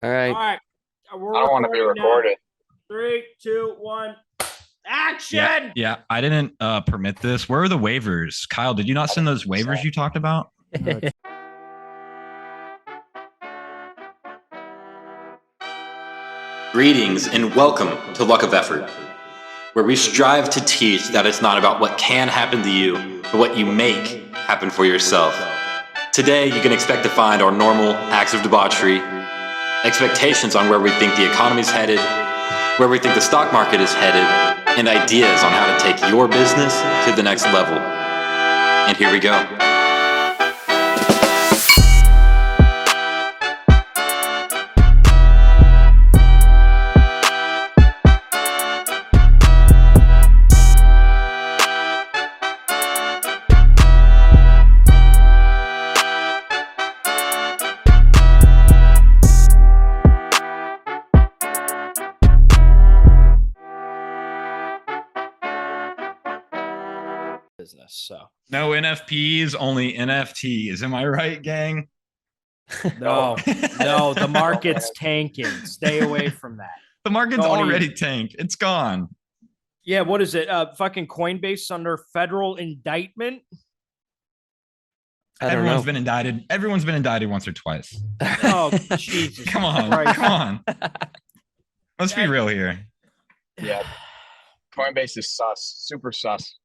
All All right. right. I don't want to be recorded. 3, 2, 1. Action! Yeah. I didn't permit this. Where are the waivers? Kyle, did you not send those waivers you talked about? Greetings and welcome to Luck of Effort, where we strive to teach that it's not about what can happen to you, but what you make happen for yourself. Today, you can expect to find our normal acts of debauchery, expectations on where we think the economy's headed, where we think the stock market is headed, and ideas on how to take your business to the next level. And here we go. Business. So No NFPs, only NFTs. Am I right, gang? no, the market's tanking. Stay away from that. The market's already tanked. It's gone. Yeah, what is it? Fucking Coinbase under federal indictment. Everyone's been indicted. Everyone's been indicted once or twice. Oh, Jesus. Come on. Christ. Come on. Let's be real here. Yeah. Coinbase is sus. Super sus.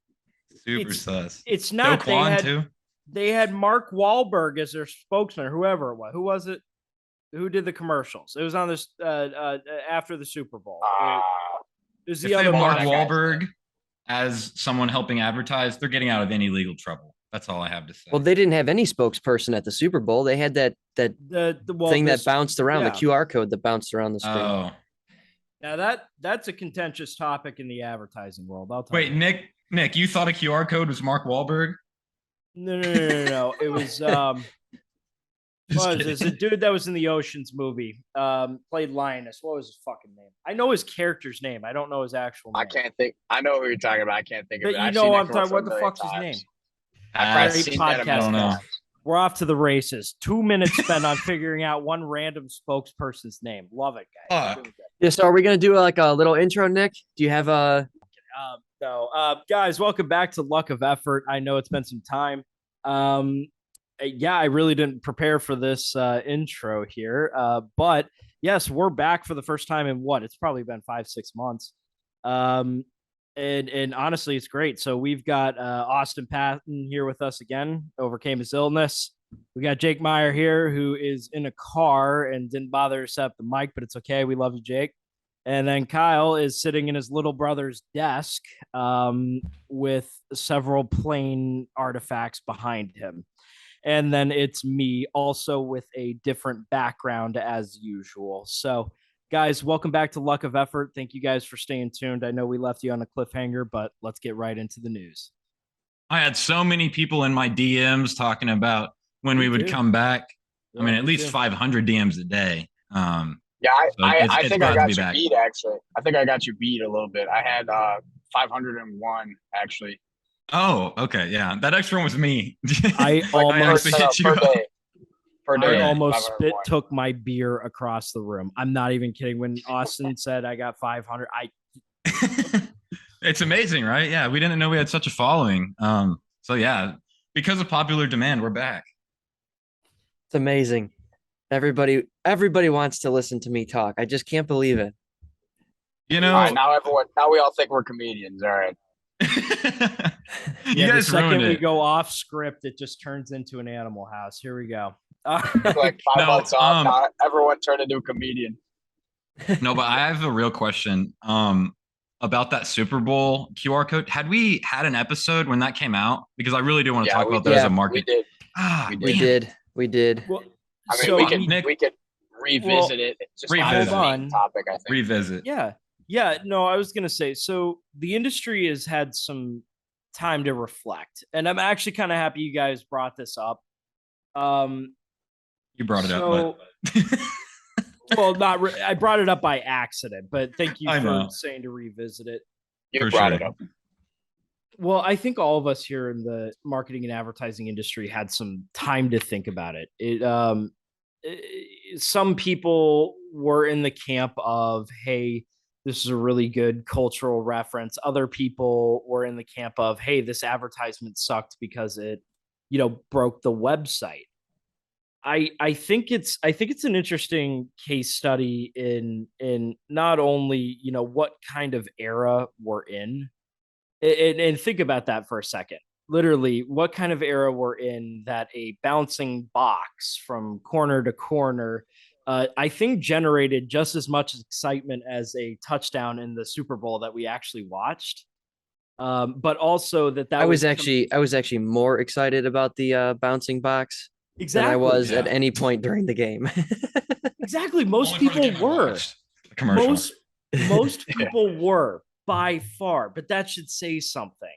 Super sus. It's not. Bill Kwan, too. They had Mark Wahlberg as their spokesman, or whoever it was. Who was it? Who did the commercials? It was on this after the Super Bowl. It was If the they other have Mark one. Wahlberg as someone helping advertise, they're getting out of any legal trouble. That's all I have to say. Well, they didn't have any spokesperson at the Super Bowl. They had that thing that bounced around, the QR code that bounced around the screen. Oh. Now that's a contentious topic in the advertising world. I'll tell Wait, you. Nick, you thought a QR code was Mark Wahlberg? No. It was it's a dude that was in the Oceans movie. Played Linus. What was his fucking name? I know his character's name. I don't know his actual name. I can't think. I know who you're talking about. I can't think of it. But you I've know seen what I'm that talking. What the commercial a fuck's his million name? times. Great seen that a podcast. I don't know. We're off to the races. 2 minutes spent on figuring out one random spokesperson's name. Love it, guys. Fuck. Yeah, so are we going to do like a little intro, Nick? Do you have a... Guys, welcome back to Luck of Effort. I know it's been some time. Yeah, I really didn't prepare for this intro here. But yes, we're back for the first time in what? It's probably been 5-6 months. And honestly, it's great. So we've got Austin Patton here with us again, overcame his illness. We got Jake Meyer here, who is in a car and didn't bother to set up the mic, but it's okay. We love you, Jake. And then Kyle is sitting in his little brother's desk with several plane artifacts behind him. And then it's me, also with a different background as usual. So, guys, welcome back to Luck of Effort. Thank you guys for staying tuned. I know we left you on a cliffhanger, but let's get right into the news. I had so many people in my DMs talking about when we would come back. I mean, at least 500 DMs a day. Yeah, I think I got you back. beat, actually. I think I got you beat a little bit. I had 501, actually. Oh, okay. Yeah. That extra one was me. I almost hit you up. Per day. I almost took my beer across the room. I'm not even kidding. When Austin said I got 500, It's amazing, right? Yeah. We didn't know we had such a following. So yeah, because of popular demand, we're back. It's amazing. Everybody wants to listen to me talk. I just can't believe it. You know, all right, now we all think we're comedians. All right. You guys the second ruined we it. go off script, it just turns into an Animal House. Here we go. Like 5 months off, now everyone turned into a comedian. No, but I have a real question about that Super Bowl QR code. Had we had an episode when that came out? Because I really do want to talk about that as a market. We did. Well, I mean, so, we could revisit it. It's just not a main topic, I think. Revisit. Yeah. No, I was gonna say. So the industry has had some time to reflect, and I'm actually kind of happy you guys brought this up. You brought it up, but well, I brought it up by accident, but thank you for saying to revisit it. You brought it up. Well, I think all of us here in the marketing and advertising industry had some time to think about it. some people were in the camp of, hey, this is a really good cultural reference. Other people were in the camp of, hey, this advertisement sucked because it, broke the website. I think it's an interesting case study in not only, what kind of era we're in, and think about that for a second. Literally, what kind of era we're in that a bouncing box from corner to corner, I think generated just as much excitement as a touchdown in the Super Bowl that we actually watched. But also that I was actually more excited about the bouncing box than I was at any point during the game. Exactly. Most people were. Most people were by far, but that should say something.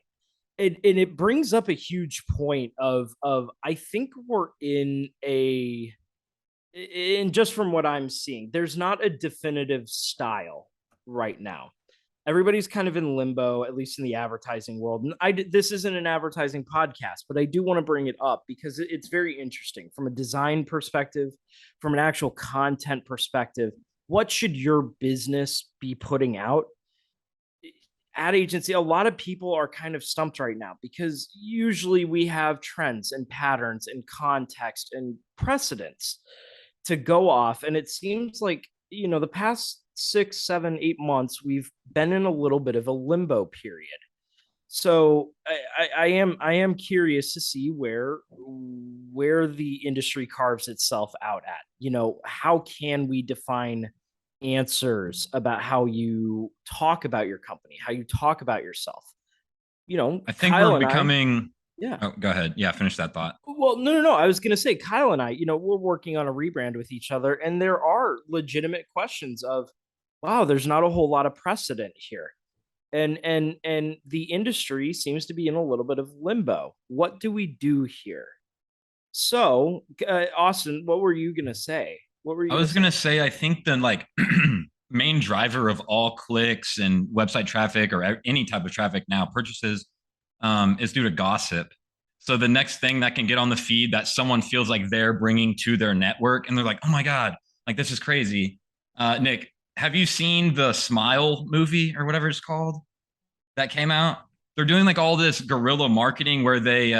And it brings up a huge point of I think we're in just from what I'm seeing, there's not a definitive style right now. Everybody's kind of in limbo, at least in the advertising world. And this isn't an advertising podcast, but I do want to bring it up because it's very interesting from a design perspective, from an actual content perspective. What should your business be putting out? Ad agency, a lot of people are kind of stumped right now because usually we have trends and patterns and context and precedents to go off. And it seems like, the past 6, 7, 8 months, we've been in a little bit of a limbo period. So I am curious to see where the industry carves itself out at. How can we define answers about how you talk about your company, how you talk about yourself? I think we're becoming. Yeah. Oh, go ahead. Yeah, finish that thought. Well, no. I was going to say, Kyle and I, we're working on a rebrand with each other, and there are legitimate questions of, wow, there's not a whole lot of precedent here. And the industry seems to be in a little bit of limbo. What do we do here? So, Austin, what were you going to say? I was going to say, I think the main driver of all clicks and website traffic or any type of traffic now, purchases, is due to gossip. So the next thing that can get on the feed that someone feels like they're bringing to their network, and they're like, oh my God, like this is crazy. Nick, have you seen the Smile movie or whatever it's called that came out? They're doing like all this guerrilla marketing where they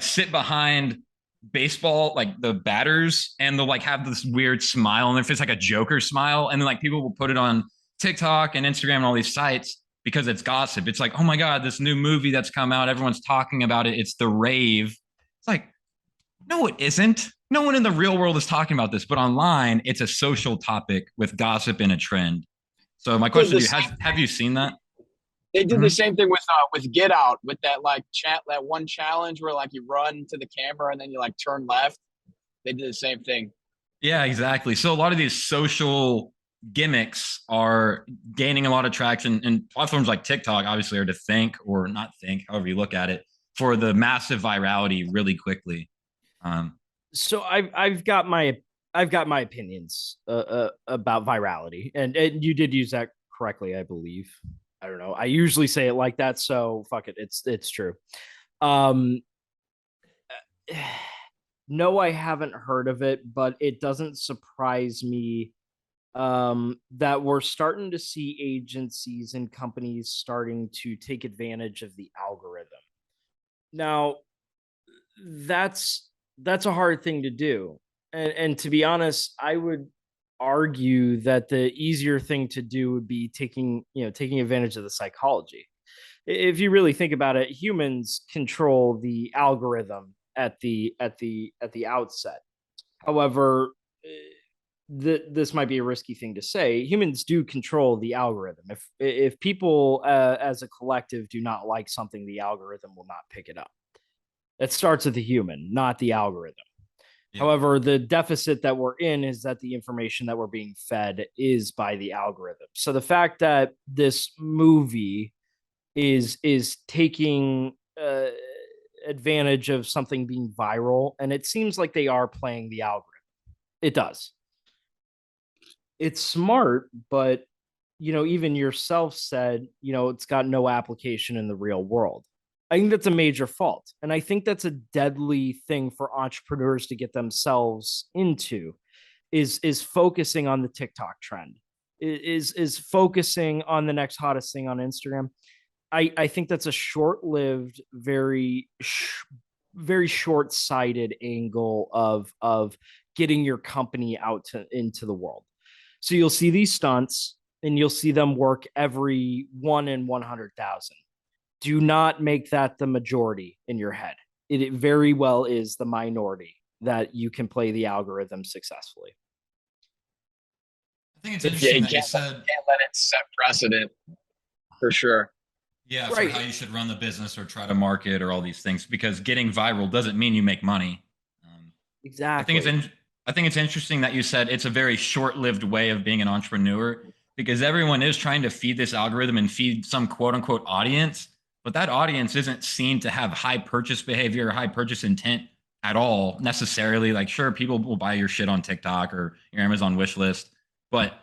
sit behind baseball, like the batters, and they'll like have this weird smile on their face, like a Joker smile. And then like people will put it on TikTok and Instagram and all these sites because it's gossip. It's like, oh my God, this new movie that's come out, everyone's talking about it. It's the rave. It's like, no, it isn't. No one in the real world is talking about this, but online, it's a social topic with gossip and a trend. So my question to you, have you seen that? They did the same thing with Get Out, with that that one challenge where like you run to the camera and then you like turn left. They did the same thing. Yeah, exactly. So a lot of these social gimmicks are gaining a lot of traction, and platforms like TikTok obviously are to thank, or not thank, however you look at it, for the massive virality really quickly. So I've got my opinions about virality, and you did use that correctly, I believe. I don't know. I usually say it like that, so fuck it. It's true. No, I haven't heard of it, but it doesn't surprise me that we're starting to see agencies and companies starting to take advantage of the algorithm. Now, that's a hard thing to do. And to be honest, I would argue that the easier thing to do would be taking advantage of the psychology. If you really think about it, humans control the algorithm at the outset. However, this might be a risky thing to say. Humans do control the algorithm. If people as a collective do not like something, the algorithm will not pick it up. It starts with the human, not the algorithm. Yeah. However, the deficit that we're in is that the information that we're being fed is by the algorithm. So the fact that this movie is taking advantage of something being viral, and it seems like they are playing the algorithm. It does. It's smart, but even yourself said, it's got no application in the real world. I think that's a major fault. And I think that's a deadly thing for entrepreneurs to get themselves into, is focusing on the TikTok trend, is focusing on the next hottest thing on Instagram. I think that's a short-lived, very short-sighted angle of getting your company out into the world. So you'll see these stunts and you'll see them work every 1 in 100,000. Do not make that the majority in your head. It very well is the minority that you can play the algorithm successfully. I think it's interesting that you said can't let it set precedent, for sure. Yeah, for how you should run the business or try to market or all these things, because getting viral doesn't mean you make money. Exactly. I think it's interesting that you said it's a very short-lived way of being an entrepreneur, because everyone is trying to feed this algorithm and feed some quote unquote audience, but that audience isn't seen to have high purchase behavior or high purchase intent at all necessarily. Like, sure, people will buy your shit on TikTok or your Amazon wish list, but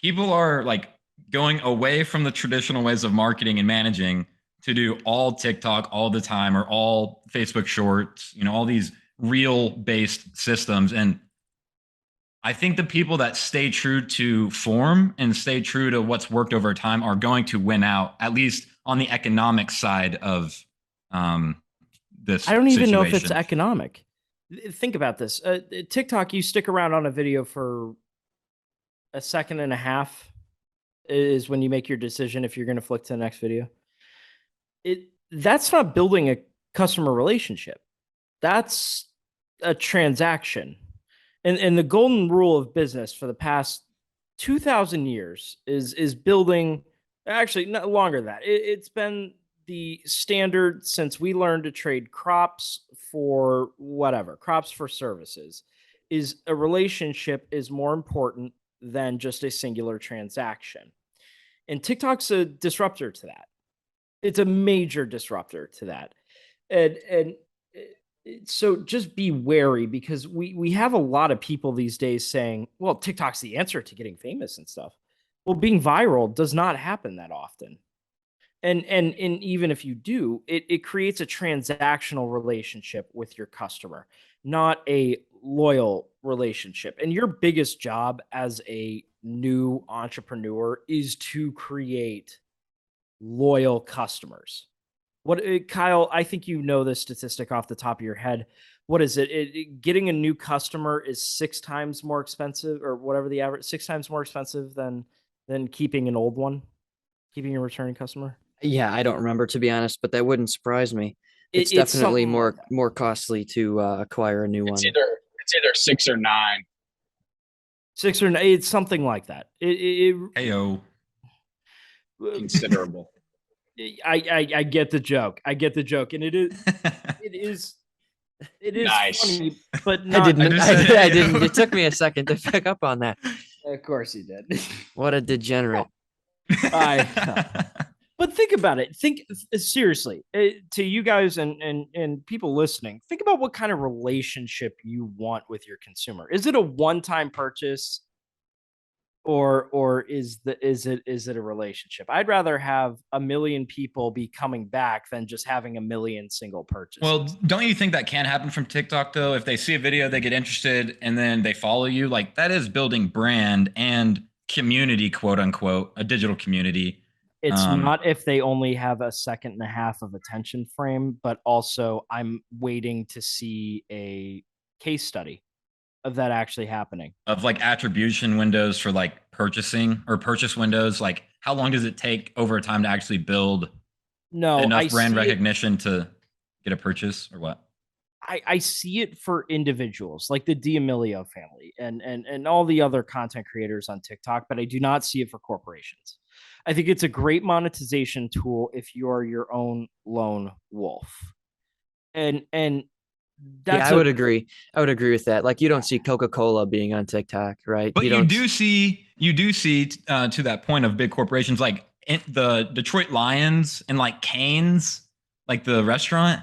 people are like going away from the traditional ways of marketing and managing to do all TikTok all the time, or all Facebook shorts, all these reel based systems. And I think the people that stay true to form and stay true to what's worked over time are going to win out, at least on the economic side of this. I don't even know if it's economic. Think about this. TikTok, you stick around on a video for a second and a half is when you make your decision if you're going to flick to the next video. That's not building a customer relationship. That's a transaction. And the golden rule of business for the past 2,000 years is building, actually not longer than that. It's been the standard since we learned to trade crops for whatever, crops for services, is a relationship is more important than just a singular transaction. And TikTok's a disruptor to that. It's a major disruptor to that. And so just be wary, because we have a lot of people these days saying, well, TikTok's the answer to getting famous and stuff. Well, being viral does not happen that often. And even if you do, it creates a transactional relationship with your customer, not a loyal relationship. And your biggest job as a new entrepreneur is to create loyal customers. Kyle, I think you know this statistic off the top of your head. What is it? Getting a new customer is 6 times more expensive, or whatever the average, 6 times more expensive than keeping an old one, keeping a returning customer. Yeah, I don't remember, to be honest, but that wouldn't surprise me. It's definitely more costly to acquire a new one. It's either 6 or 9. 6 or 9. It's something like that. Heyo. Considerable. I get the joke. And it is nice. Funny, but not. I didn't. It took me a second to pick up on that. Of course you did. What a degenerate. But think about it. Think seriously, to you guys and people listening. Think about what kind of relationship you want with your consumer. Is it a one-time purchase, or is it a relationship? I'd rather have 1 million people be coming back than just having 1 million single purchases. Well, don't you think that can happen from TikTok though? If they see a video, they get interested, and then they follow you. Like, that is building brand and community, quote unquote, a digital community. It's not if they only have a second and a half of attention frame, but also I'm waiting to see a case study of that actually happening. Of like attribution windows for like purchasing, or purchase windows. Like, how long does it take over time to actually build enough brand recognition to get a purchase, or what? I see it for individuals like the D'Amelio family and all the other content creators on TikTok, but I do not see it for corporations. I think it's a great monetization tool if you are your own lone wolf. And that's I would agree. I would agree with that. Like, you don't see Coca-Cola being on TikTok, right? But you do see to that point of big corporations like the Detroit Lions and like Cane's, like the restaurant,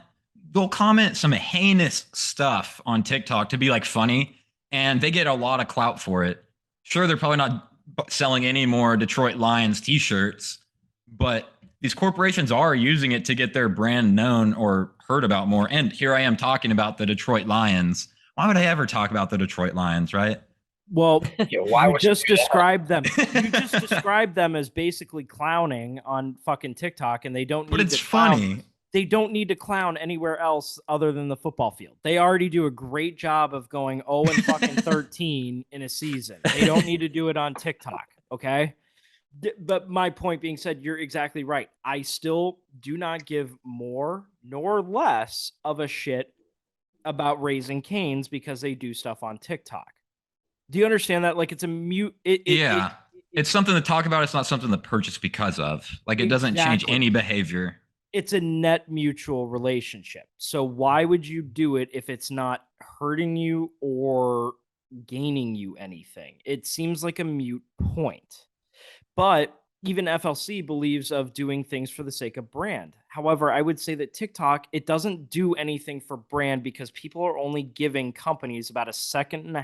they'll comment some heinous stuff on TikTok to be like funny, and they get a lot of clout for it. Sure, they're probably not selling any more Detroit Lions t-shirts, but these corporations are using it to get their brand known or heard about more. And here I am talking about the Detroit Lions. Why would I ever talk about the Detroit Lions, right? Well, why you would just you do that? described them. You just described them as basically clowning on fucking TikTok, and they don't But need it's to clown. funny. They don't need to clown anywhere else other than the football field. They already do a great job of going 0 and fucking 13 in a season. They don't need to do it on TikTok. Okay. But my point being said, you're exactly right. I still do not give more nor less of a shit about Raising Cane's because they do stuff on TikTok. Do you understand that? Like, it's a mute. It's something to talk about. It's not something to purchase because of. Like, it doesn't change any behavior. It's a net mutual relationship. So why would you do it if it's not hurting you or gaining you anything? It seems like a mute point. But even FLC believes of doing things for the sake of brand. However, I would say that TikTok, it doesn't do anything for brand because people are only giving companies about 1.5 seconds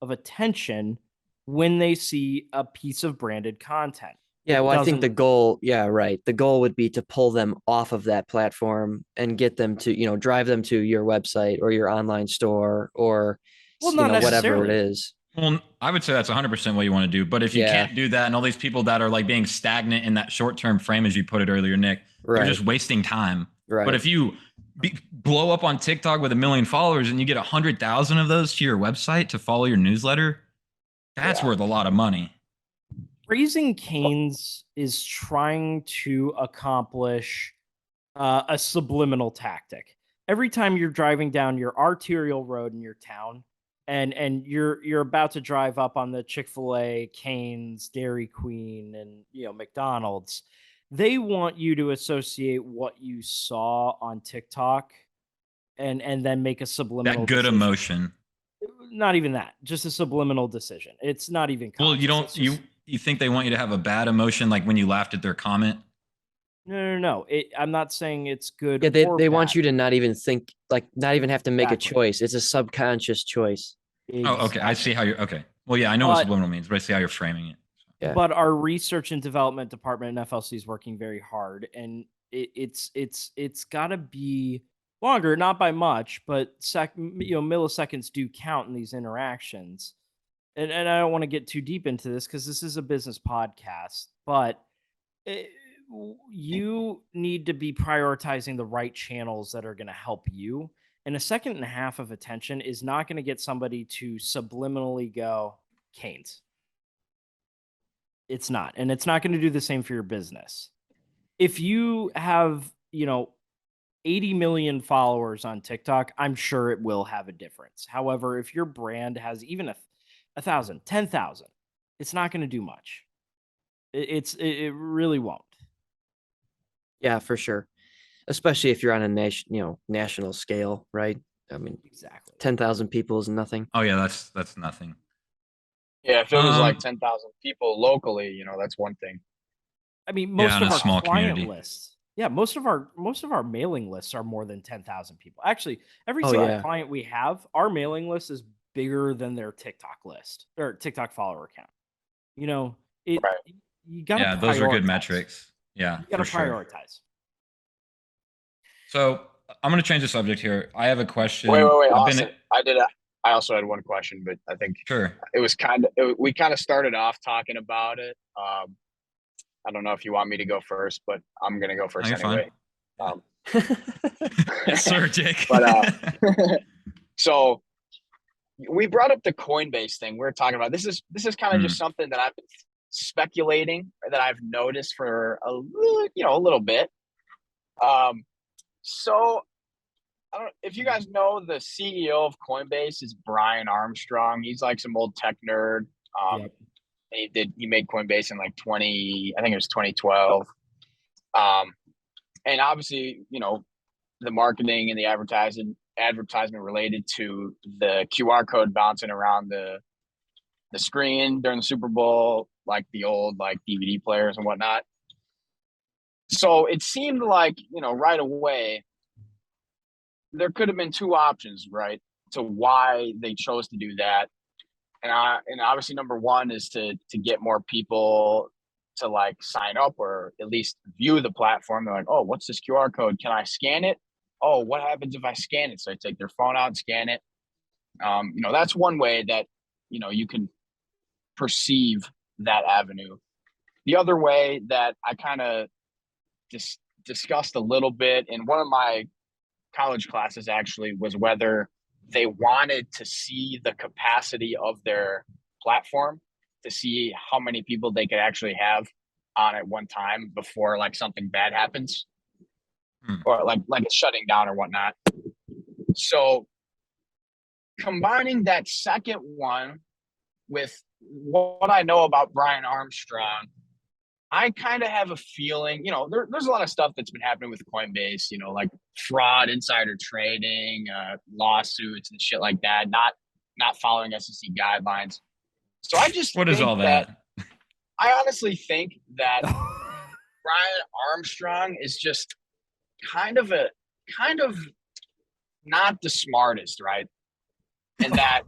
of attention when they see a piece of branded content. Yeah, well, I think the goal, right. The goal would be to pull them off of that platform and get them to, drive them to your website or your online store or, whatever it is. Well, I would say that's 100% what you want to do. But if you can't do that and all these people that are like being stagnant in that short-term frame, as you put it earlier, Nick, they're just wasting time. Right. But if you blow up on TikTok with 1 million followers and you get 100,000 of those to your website to follow your newsletter, that's worth a lot of money. Raising Cane's is trying to accomplish a subliminal tactic. Every time you're driving down your arterial road in your town and you're about to drive up on the Chick-fil-A, Cane's, Dairy Queen, and McDonald's, they want you to associate what you saw on TikTok and then make a subliminal that good decision. Emotion. Not even that, just a subliminal decision. It's not even conscious. Well, you think they want you to have a bad emotion like when you laughed at their comment? No. I'm not saying it's good. Yeah, they want you to not even think, like, not even have to make a choice. It's a subconscious choice. Exactly. Oh, okay. I see how you're. Okay. Well, yeah, I know what subliminal means, but I see how you're framing it. Yeah. But our research and development department in FLC is working very hard, and it's got to be longer, not by much, but milliseconds do count in these interactions. And I don't want to get too deep into this because this is a business podcast, but you need to be prioritizing the right channels that are going to help you. And 1.5 seconds of attention is not going to get somebody to subliminally go Cane's. It's not. And it's not going to do the same for your business. If you have, 80 million followers on TikTok, I'm sure it will have a difference. However, if your brand has even 1,000, 10,000, it's not going to do much. It really won't. Yeah, for sure. Especially if you're on a national scale, right? I mean, exactly. 10,000 people is nothing. Oh yeah, that's nothing. Yeah, if it was like 10,000 people locally, that's one thing. I mean, most of our small client community. lists. Yeah, most of our mailing lists are more than 10,000 people. Actually, every single client we have, our mailing list is bigger than their TikTok list or TikTok follower count. You got to those are good metrics. Yeah, you got to prioritize. So I'm going to change the subject here. I have a question. Wait, Austin. I also had one question, but I think it was we kind of started off talking about it. I don't know if you want me to go first, but I'm going to go first anyway. Yes, sir, Jake. But so we brought up the Coinbase thing. We're talking about this is kind of just something that I've been speculating or that I've noticed for a little bit. So I don't know if you guys know the CEO of Coinbase is Brian Armstrong. He's like some old tech nerd. He made Coinbase in like 2012. And obviously, the marketing and the advertisement related to the QR code bouncing around the screen during the Super Bowl, like the old like DVD players and whatnot. So it seemed like, right away, there could have been two options, right, to why they chose to do that. And obviously, number one is to get more people to like sign up or at least view the platform. They're like, oh, what's this QR code? Can I scan it? Oh, what happens if I scan it? So I take their phone out and scan it. That's one way that, you can perceive that avenue. The other way that I kind of discussed a little bit in one of my college classes actually was whether they wanted to see the capacity of their platform to see how many people they could actually have on at one time before like something bad happens or like it's shutting down or whatnot. So combining that second one with what I know about Brian Armstrong, I kind of have a feeling, there's a lot of stuff that's been happening with Coinbase, like fraud, insider trading, lawsuits and shit like that, not following SEC guidelines. So I just what is all that? I honestly think that Brian Armstrong is just kind of not the smartest, right? And that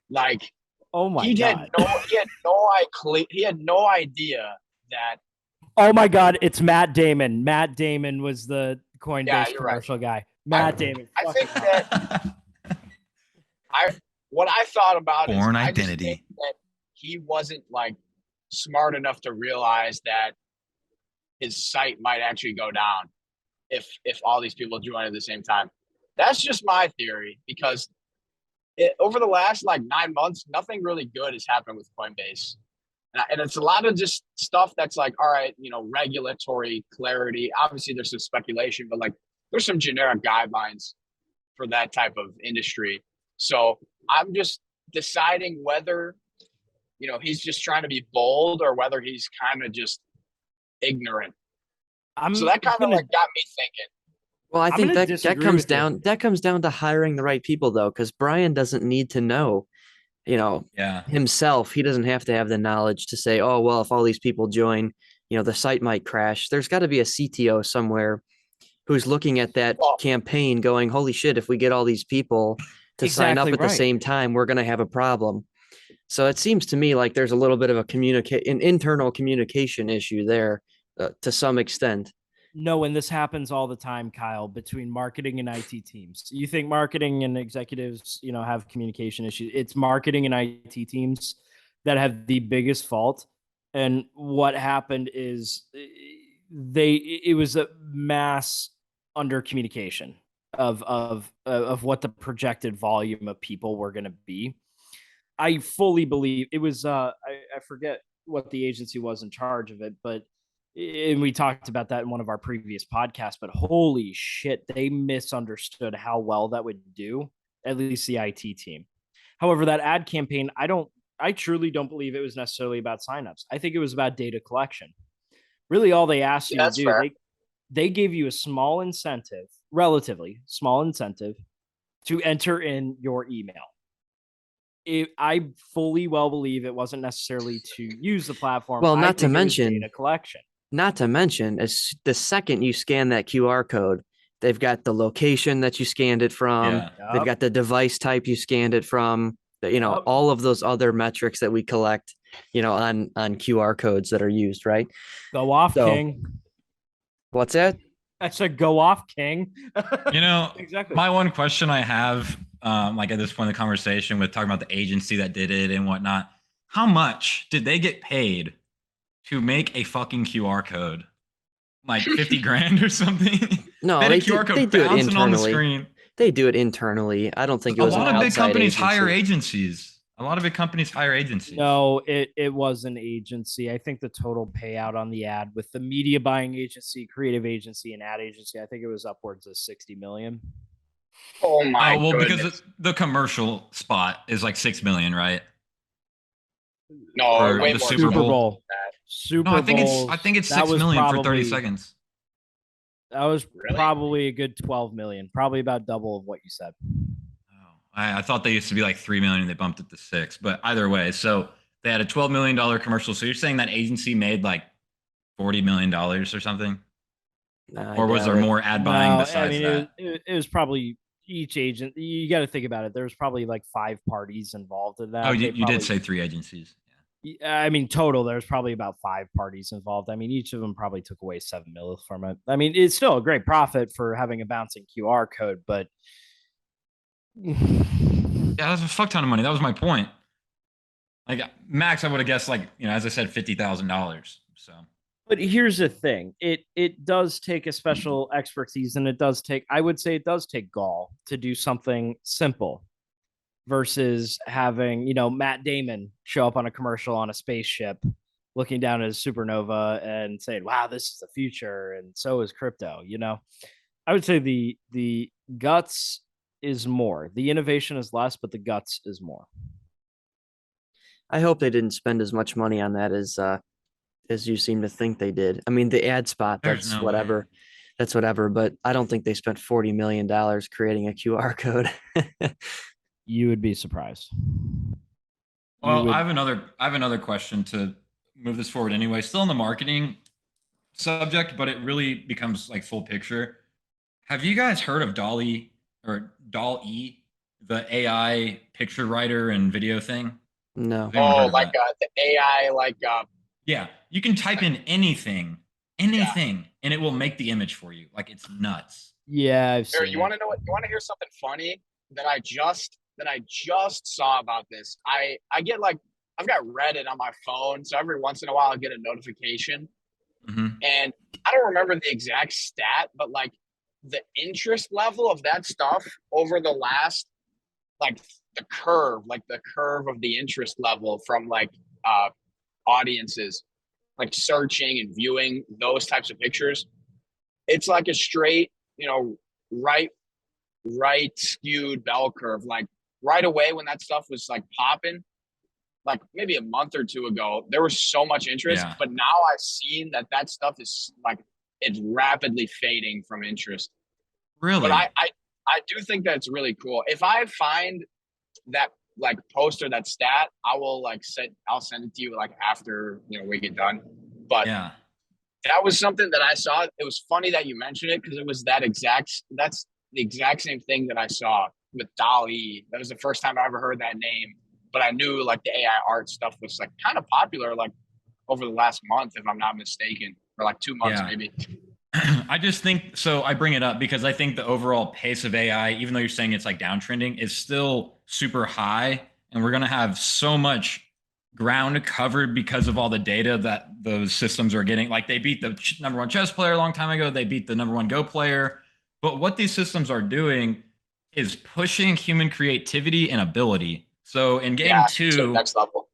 like oh my he god, he had no idea that. Oh my god, it's Matt Damon. Matt Damon was the Coinbase commercial guy. Matt Damon. I think that what I thought about Born is Identity. I just think that he wasn't like smart enough to realize that his site might actually go down if all these people join at the same time. That's just my theory, because over the last like 9 months, nothing really good has happened with Coinbase. And it's a lot of just stuff that's like, all right, regulatory clarity. Obviously, there's some speculation, but like there's some generic guidelines for that type of industry. So I'm just deciding whether, he's just trying to be bold or whether he's kind of just ignorant. So that kind of like got me thinking. Well, I think that comes down to hiring the right people, though, because Brian doesn't need to know, himself. He doesn't have to have the knowledge to say, oh, well, if all these people join, the site might crash. There's got to be a CTO somewhere who's looking at that campaign going, holy shit, if we get all these people to sign up at the same time, we're going to have a problem. So it seems to me like there's a little bit of an internal communication issue there to some extent. No, and this happens all the time, Kyle, between marketing and IT teams. You think marketing and executives, have communication issues. It's marketing and IT teams that have the biggest fault. And what happened is it was a mass under communication of what the projected volume of people were going to be. I fully believe it was, I forget what the agency was in charge of it, and we talked about that in one of our previous podcasts, but holy shit, they misunderstood how well that would do, at least the IT team. However, that ad campaign, I truly don't believe it was necessarily about signups. I think it was about data collection. Really, all they asked you to do, they gave you a small incentive, relatively small incentive, to enter in your email. I fully well believe it wasn't necessarily to use the platform. Well, not to mention data collection. Not to mention, as the second you scan that QR code, they've got the location that you scanned it from. Yeah. They've got the device type you scanned it from. All of those other metrics that we collect, on QR codes that are used, right? Go off, King. What's that? I said go off, King. Exactly. My one question I have, like at this point in the conversation with talking about the agency that did it and whatnot, how much did they get paid to make a fucking QR code? Like 50 grand or something? No, they do it internally. On the screen. They do it internally. I don't think it was a lot of big companies agency. hire agencies. A lot of big companies hire agencies. No, it was an agency. I think the total payout on the ad with the media buying agency, creative agency, and ad agency, I think it was upwards of 60 million. Oh my god. Well, because the commercial spot is like 6 million, right? No, way more. Super Bowl. No, I think it's 6 million for 30 seconds. That was probably a good 12 million, probably about double of what you said. Oh, I thought they used to be like 3 million and they bumped it to 6, but either way, so they had a $12 million commercial. So you're saying that agency made like $40 million or something? Or was there more ad buying besides that? It was probably each agent. You got to think about it. There was probably like 5 parties involved in that. Oh, you did say 3 agencies. I mean, total, there's probably about 5 parties involved. I mean, each of them probably took away 7 mil from it. I mean, it's still a great profit for having a bouncing QR code, but yeah, that's a fuck ton of money. That was my point. Like max, I would have guessed like, as I said, $50,000. So, but here's the thing. It does take a special expertise, and I would say it does take gall to do something simple versus having, Matt Damon show up on a commercial on a spaceship looking down at a supernova and saying, wow, this is the future. And so is crypto, I would say the guts is more. The innovation is less, but the guts is more. I hope they didn't spend as much money on that as you seem to think they did. I mean, the ad spot, There's that's no whatever. way. That's whatever, but I don't think they spent $40 million creating a QR code. You would be surprised. Well, I have another question to move this forward anyway. Still in the marketing subject, but it really becomes like full picture. Have you guys heard of Dolly or DALL-E, the AI picture writer and video thing? No. Has anyone heard of that? the AI, Yeah, you can type in anything, and it will make the image for you. Like it's nuts. Yeah, I've seen. You want to know what? You want to hear something funny that I just saw about this? I get I've got Reddit on my phone, so every once in a while I get a notification, and I don't remember the exact stat, but the interest level of that stuff over the last the curve of the interest level from audiences searching and viewing those types of pictures, it's like a straight right skewed bell curve. Right away when that stuff was popping, maybe a month or two ago, there was so much interest, but now I've seen that stuff is it's rapidly fading from interest. Really? But I do think that's really cool. If I find that poster, that stat, I will I'll send it to you after we get done. But yeah, that was something that I saw. It was funny that you mentioned it because it was that's the exact same thing that I saw with DALL-E. That was the first time I ever heard that name, but I knew the AI art stuff was kind of popular over the last month, if I'm not mistaken, or 2 months maybe. I just think so. I bring it up because I think the overall pace of AI, even though you're saying it's downtrending, is still super high, and we're gonna have so much ground covered because of all the data that those systems are getting. They beat the number one chess player a long time ago. They beat the number one Go player. But what these systems are doing is pushing human creativity and ability. So in game two, to the next level.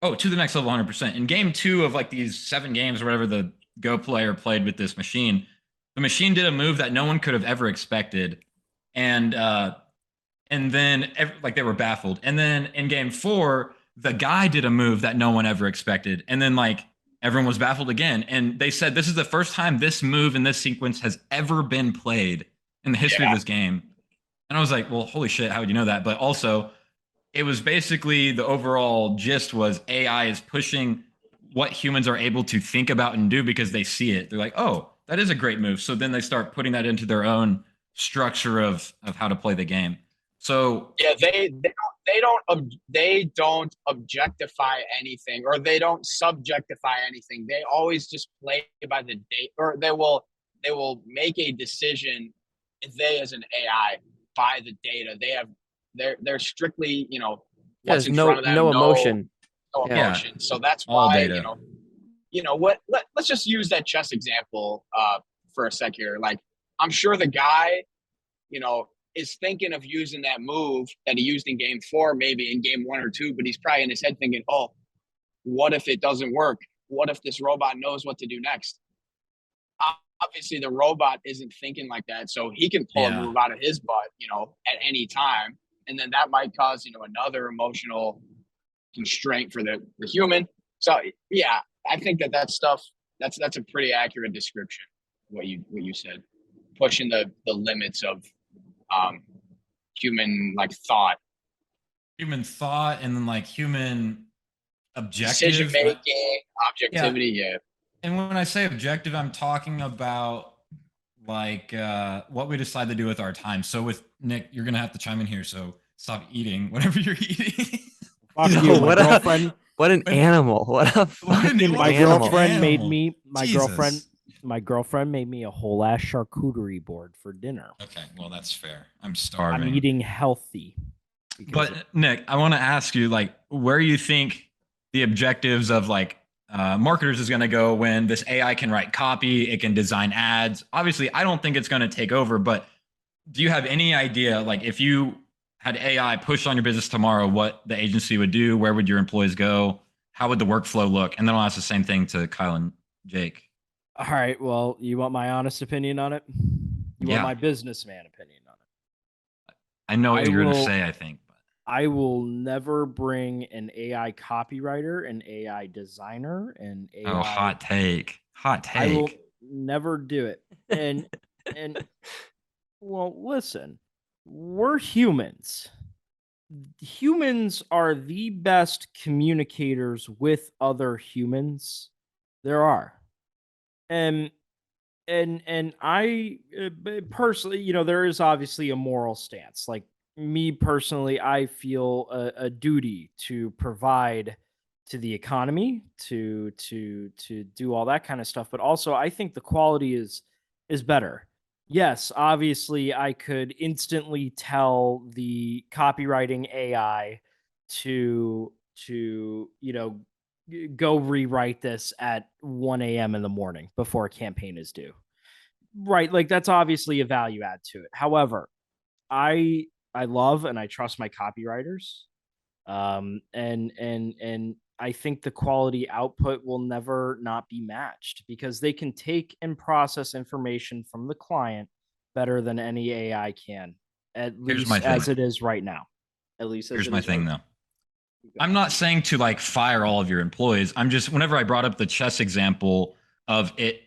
Oh, to the next level, 100%. In game two of these 7 games or whatever the Go player played with this machine, the machine did a move that no one could have ever expected, and then they were baffled. And then in game 4, the guy did a move that no one ever expected, and then everyone was baffled again. And they said this is the first time this move in this sequence has ever been played in the history of this game. And I was like, well, holy shit, how would you know that? But also, it was basically the overall gist was AI is pushing what humans are able to think about and do because they see it. They're like, oh, that is a great move. So then they start putting that into their own structure of how to play the game. So yeah, they don't objectify anything, or they don't subjectify anything. They always just play by the data, or they will make a decision. They as an AI by the data. They're strictly what's in front of them. No emotion. No emotion. Yeah. So that's all why data. What. Let's just use that chess example for a sec here. I'm sure the guy is thinking of using that move that he used in game 4, maybe in game 1 or 2, but he's probably in his head thinking, oh, what if it doesn't work? What if this robot knows what to do next? Obviously, the robot isn't thinking like that, so he can pull a move out of his butt, at any time, and then that might cause, another emotional constraint for the human. So, yeah, I think that stuff that's a pretty accurate description of what you said, pushing the limits of human thought, and then human objective, decision making, objectivity. Yeah. And when I say objective, I'm talking about what we decide to do with our time. So with Nick, you're gonna have to chime in here. So stop eating whatever you're eating. Fuck you, my girlfriend. What an animal! What a fucking my animal. Girlfriend made me. My girlfriend made me a whole ass charcuterie board for dinner. Okay, well that's fair. I'm starving. I'm eating healthy. But Nick, I want to ask you, where you think the objectives of like marketers is going to go when this AI can write copy, it can design ads. Obviously, I don't think it's going to take over, but do you have any idea, like if you had AI push on your business tomorrow, what the agency would do? Where would your employees go? How would the workflow look? And then I'll ask the same thing to Kyle and Jake. All right. Well, you want my honest opinion on it? You want my businessman opinion on it? I know what you're going to say, I think. But I will never bring an AI copywriter, an AI designer, an AI. Oh, hot take. Hot take. I will never do it. And well, listen, we're humans. Humans are the best communicators with other humans there are. And I personally, there is obviously a moral stance. Like me personally, I feel a duty to provide to the economy, to do all that kind of stuff. But also, I think the quality is better. Yes, obviously, I could instantly tell the copywriting AI to go rewrite this at 1 a.m. in the morning before a campaign is due. Right, like that's obviously a value add to it. However, I love and I trust my copywriters. And I think the quality output will never not be matched because they can take and process information from the client better than any AI can, at least as it is right now. At least here's my thing though. I'm not saying to like fire all of your employees. I'm just, whenever I brought up the chess example of it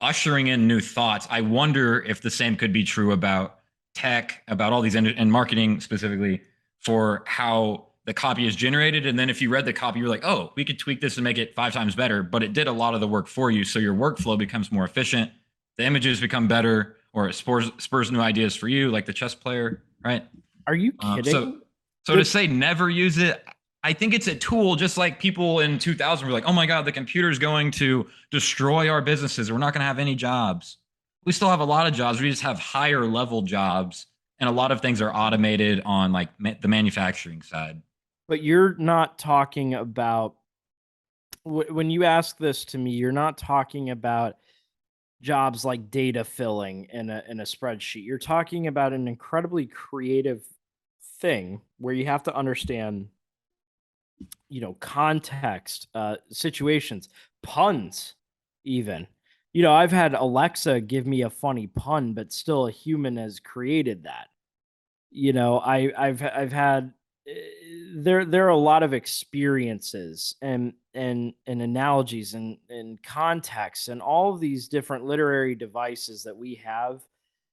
ushering in new thoughts, I wonder if the same could be true about tech, about all these and marketing specifically for how the copy is generated. And then if you read the copy, you're like, oh, we could tweak this and make it 5 times better, but it did a lot of the work for you. So your workflow becomes more efficient. The images become better, or it spurs new ideas for you, like the chess player, right? Are you kidding? So to say never use it, I think it's a tool, just like people in 2000 were like, oh my God, the computer's going to destroy our businesses. We're not going to have any jobs. We still have a lot of jobs. We just have higher level jobs. And a lot of things are automated on like the manufacturing side. But you're not talking about, when you ask this to me, you're not talking about jobs like data filling in a spreadsheet. You're talking about an incredibly creative thing where you have to understand context, situations, puns, even. I've had Alexa give me a funny pun, but still a human has created that. I've had there are a lot of experiences and analogies and context and all of these different literary devices that we have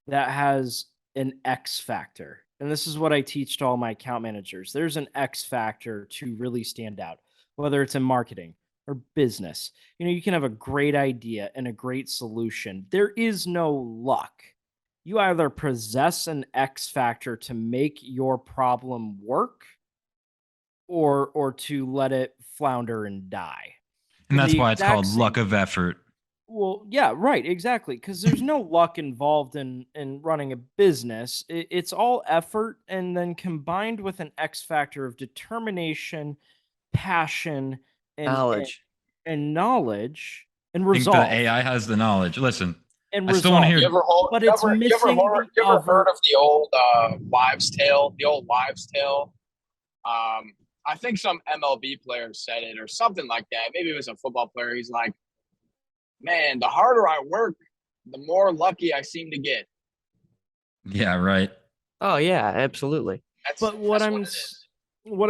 that has an X factor. And this is what I teach to all my account managers. There's an X factor to really stand out, whether it's in marketing or business. You can have a great idea and a great solution. There is no luck. You either possess an X factor to make your problem work or to let it flounder and die. And that's why it's called luck of effort. Well, yeah, right, exactly. Because there's no luck involved in running a business. It's all effort, and then combined with an X factor of determination, passion, and knowledge, and resolve. I think the AI has the knowledge. Listen, and I still want to hear. You ever heard of the old wives' tale? The old wives' tale. I think some MLB player said it or something like that. Maybe it was a football player. He's like, man, the harder I work, the more lucky I seem to get. Yeah, right. Oh yeah, absolutely. But what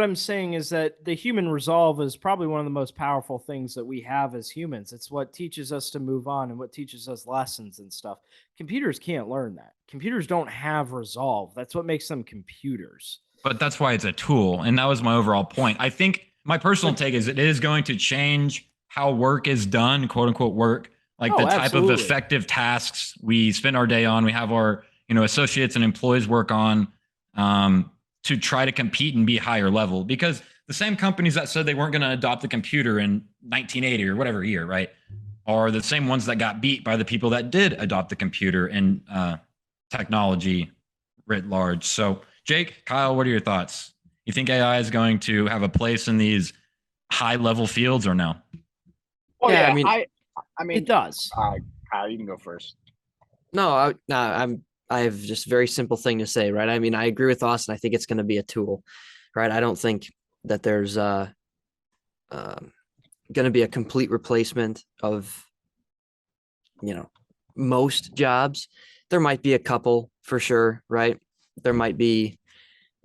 I'm saying is that the human resolve is probably one of the most powerful things that we have as humans. It's what teaches us to move on and what teaches us lessons and stuff. Computers can't learn that. Computers don't have resolve. That's what makes them computers. But that's why it's a tool. And that was my overall point. I think my personal take is it is going to change how work is done, quote unquote work, like the type of effective tasks we spend our day on. We have our, associates and employees work on to try to compete and be higher level, because the same companies that said they weren't going to adopt the computer in 1980 or whatever year, right, are the same ones that got beat by the people that did adopt the computer and technology writ large. So Jake, Kyle, what are your thoughts? You think AI is going to have a place in these high level fields or no? Well, Yeah, yeah, I mean, It does. Kyle, you can go first. No, I have just a very simple thing to say, right? I mean, I agree with Austin. I think it's going to be a tool, right? I don't think that there's going to be a complete replacement of, most jobs. There might be a couple for sure, right? There might be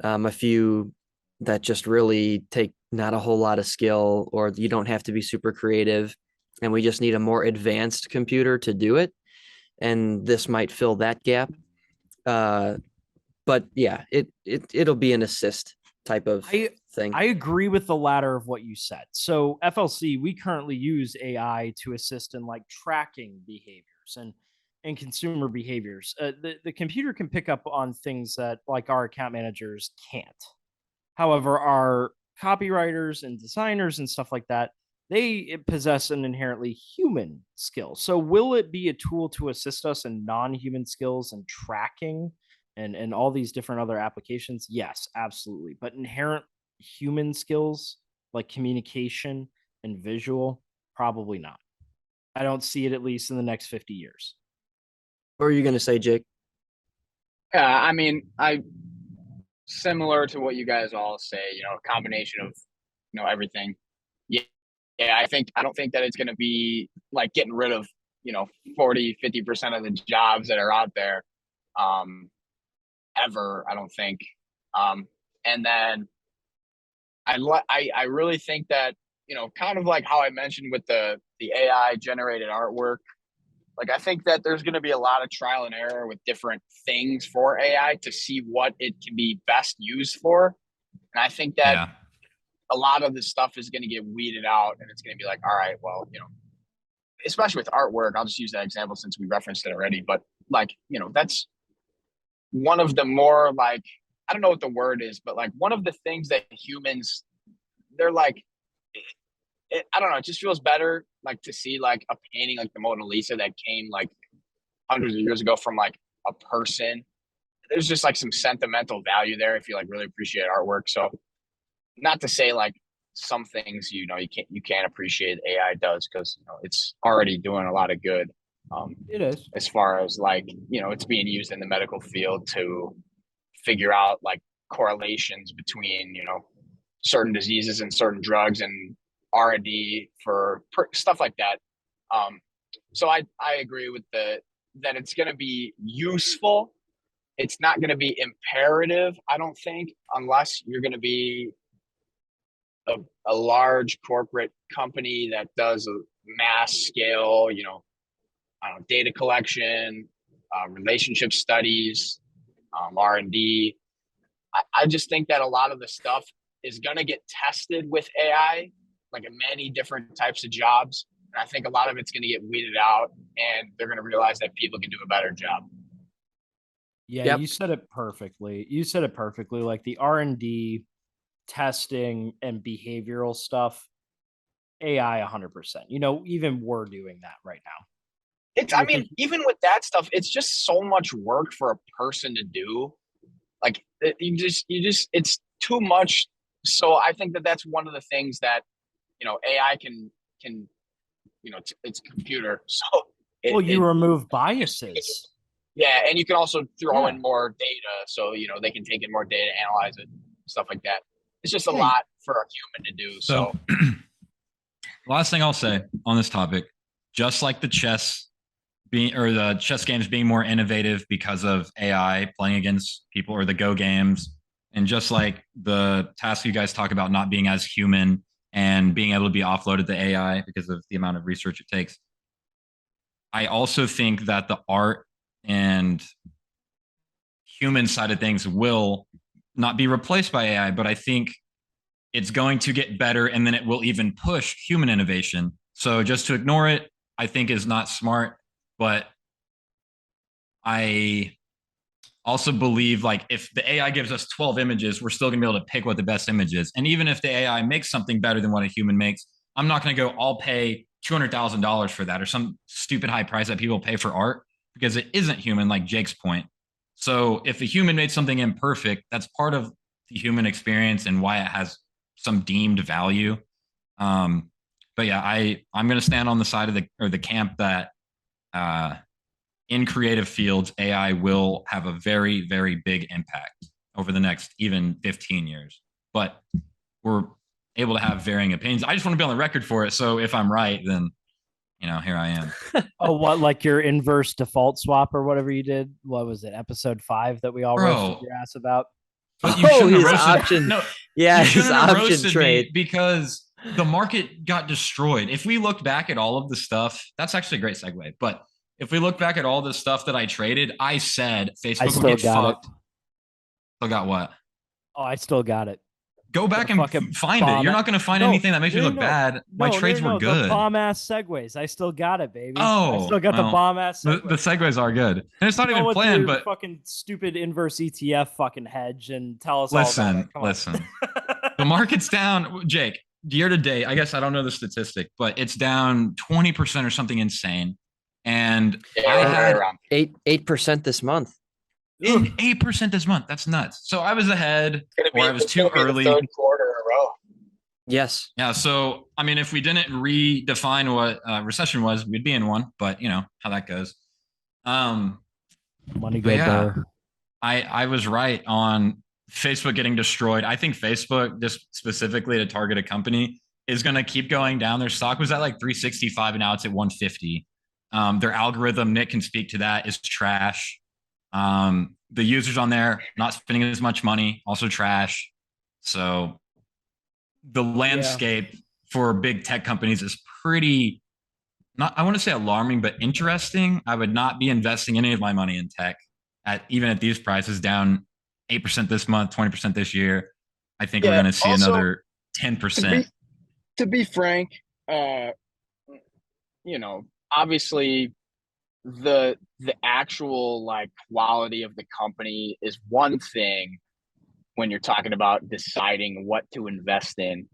a few that just really take not a whole lot of skill, or you don't have to be super creative, and we just need a more advanced computer to do it. And this might fill that gap. But yeah, it'll be an assist type of thing. I agree with the latter of what you said. So FLC, we currently use AI to assist in like tracking behaviors and consumer behaviors. The computer can pick up on things that like our account managers can't. However, our copywriters and designers and stuff like that, they possess an inherently human skill. So will it be a tool to assist us in non-human skills and tracking and all these different other applications? Yes, absolutely. But inherent human skills like communication and visual, probably not. I don't see it, at least in the next 50 years. What are you going to say, Jake? Yeah, I mean, similar to what you guys all say, a combination of, everything. Yeah, yeah, I don't think that it's going to be like getting rid of, 40-50% of the jobs that are out there, ever. I don't think. And then I really think that, kind of like how I mentioned with the AI generated artwork, like I think that there's going to be a lot of trial and error with different things for AI to see what it can be best used for. And I think that a lot of this stuff is going to get weeded out, and it's going to be like, all right, well, especially with artwork, I'll just use that example since we referenced it already, but like, that's one of the more like, I don't know what the word is, but like one of the things that humans, they're like, I don't know, it just feels better like to see like a painting like the Mona Lisa that came like hundreds of years ago from like a person. There's just like some sentimental value there if you like really appreciate artwork. So not to say like some things, you can't appreciate AI does, because it's already doing a lot of good. It is. As far as like, it's being used in the medical field to figure out like correlations between, certain diseases and certain drugs, and R&D for stuff like that. So I agree with that it's going to be useful. It's not going to be imperative, I don't think, unless you're going to be a large corporate company that does a mass scale, data collection, relationship studies, R&D. I just think that a lot of the stuff is going to get tested with AI, like in many different types of jobs. And I think a lot of it's going to get weeded out, and they're going to realize that people can do a better job. Yeah, Yep. You said it perfectly. Like the R&D testing and behavioral stuff, AI 100%. Even we're doing that right now. I mean, even with that stuff, it's just so much work for a person to do. Like it's too much. So I think that that's one of the things that, AI can, it's a computer. So you remove biases. Yeah. And you can also throw in more data. So, they can take in more data, analyze it, stuff like that. It's just a lot for a human to do. So last thing I'll say on this topic, just like the chess games being more innovative because of AI playing against people, or the Go games, and just like the task you guys talk about not being as human and being able to be offloaded to AI because of the amount of research it takes. I also think that the art and human side of things will not be replaced by AI, but I think it's going to get better, and then it will even push human innovation. So just to ignore it, I think is not smart. But I also believe like if the AI gives us 12 images, we're still going to be able to pick what the best image is. And even if the AI makes something better than what a human makes, I'm not going to go, I'll pay $200,000 for that, or some stupid high price that people pay for art, because it isn't human, like Jake's point. So if a human made something imperfect, that's part of the human experience and why it has some deemed value. But yeah, I'm going to stand on the side of the camp that in creative fields, AI will have a very, very big impact over the next even 15 years. But we're able to have varying opinions. I just want to be on the record for it. So if I'm right, then, here I am. Oh, what, like your inverse default swap or whatever you did? What was it, episode 5 that we all roasted your ass about? But you shouldn't have roasted option. No, yeah, you shouldn't have roasted trade. Me because the market got destroyed. If we looked back at all of the stuff, that's actually a great segue. But if we look back at all the stuff that I traded, I said Facebook will get fucked. Still got what? Oh, I still got it. Go back and find it. You're not going to find anything that makes me look bad. My trades were good. The bomb ass segues. I still got it, baby. Oh, I still got the bomb ass segues. The segues are good. And it's not even planned, but fucking stupid inverse ETF fucking hedge and tell us all about it. Listen. The market's down. Jake, year to date, I guess I don't know the statistic, but it's down 20% or something insane. And I had 8% this month. 8% this month. That's nuts. So I was ahead, or I was too early. Third quarter in a row. Yes. Yeah. So I mean, if we didn't redefine what recession was, we'd be in one. But you know how that goes. Money go there. I was right on Facebook getting destroyed. I think Facebook, just specifically to target a company, is going to keep going down. Their stock was at like 365, and now it's at 150. Their algorithm, Nick can speak to that, is trash. The users on there not spending as much money, also trash. So the landscape for big tech companies is pretty, not, I want to say alarming, but interesting. I would not be investing any of my money in tech even at these prices, down 8% this month, 20% this year. I think we're going to see also, another 10%. To be frank, obviously the actual like quality of the company is one thing when you're talking about deciding what to invest in,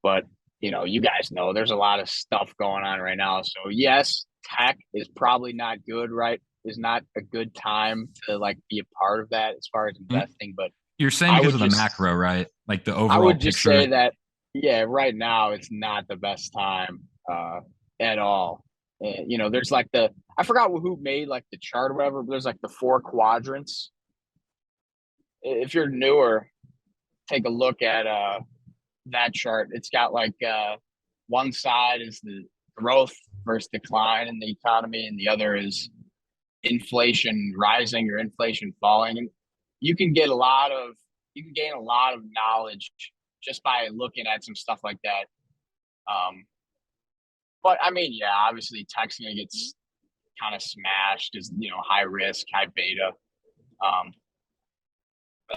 but you guys know there's a lot of stuff going on right now. So yes, tech is probably not good, right? Is not a good time to like be a part of that as far as investing. But you're saying because of the macro, right? Like the overall I would picture. just say that right now it's not the best time at all. There's like I forgot who made like the chart or whatever, but there's like the 4 quadrants. If you're newer, take a look at that chart. It's got like one side is the growth versus decline in the economy, and the other is inflation rising or inflation falling. And you can gain a lot of knowledge just by looking at some stuff like that. But I mean, obviously tech's gonna get kind of smashed as high risk, high beta. What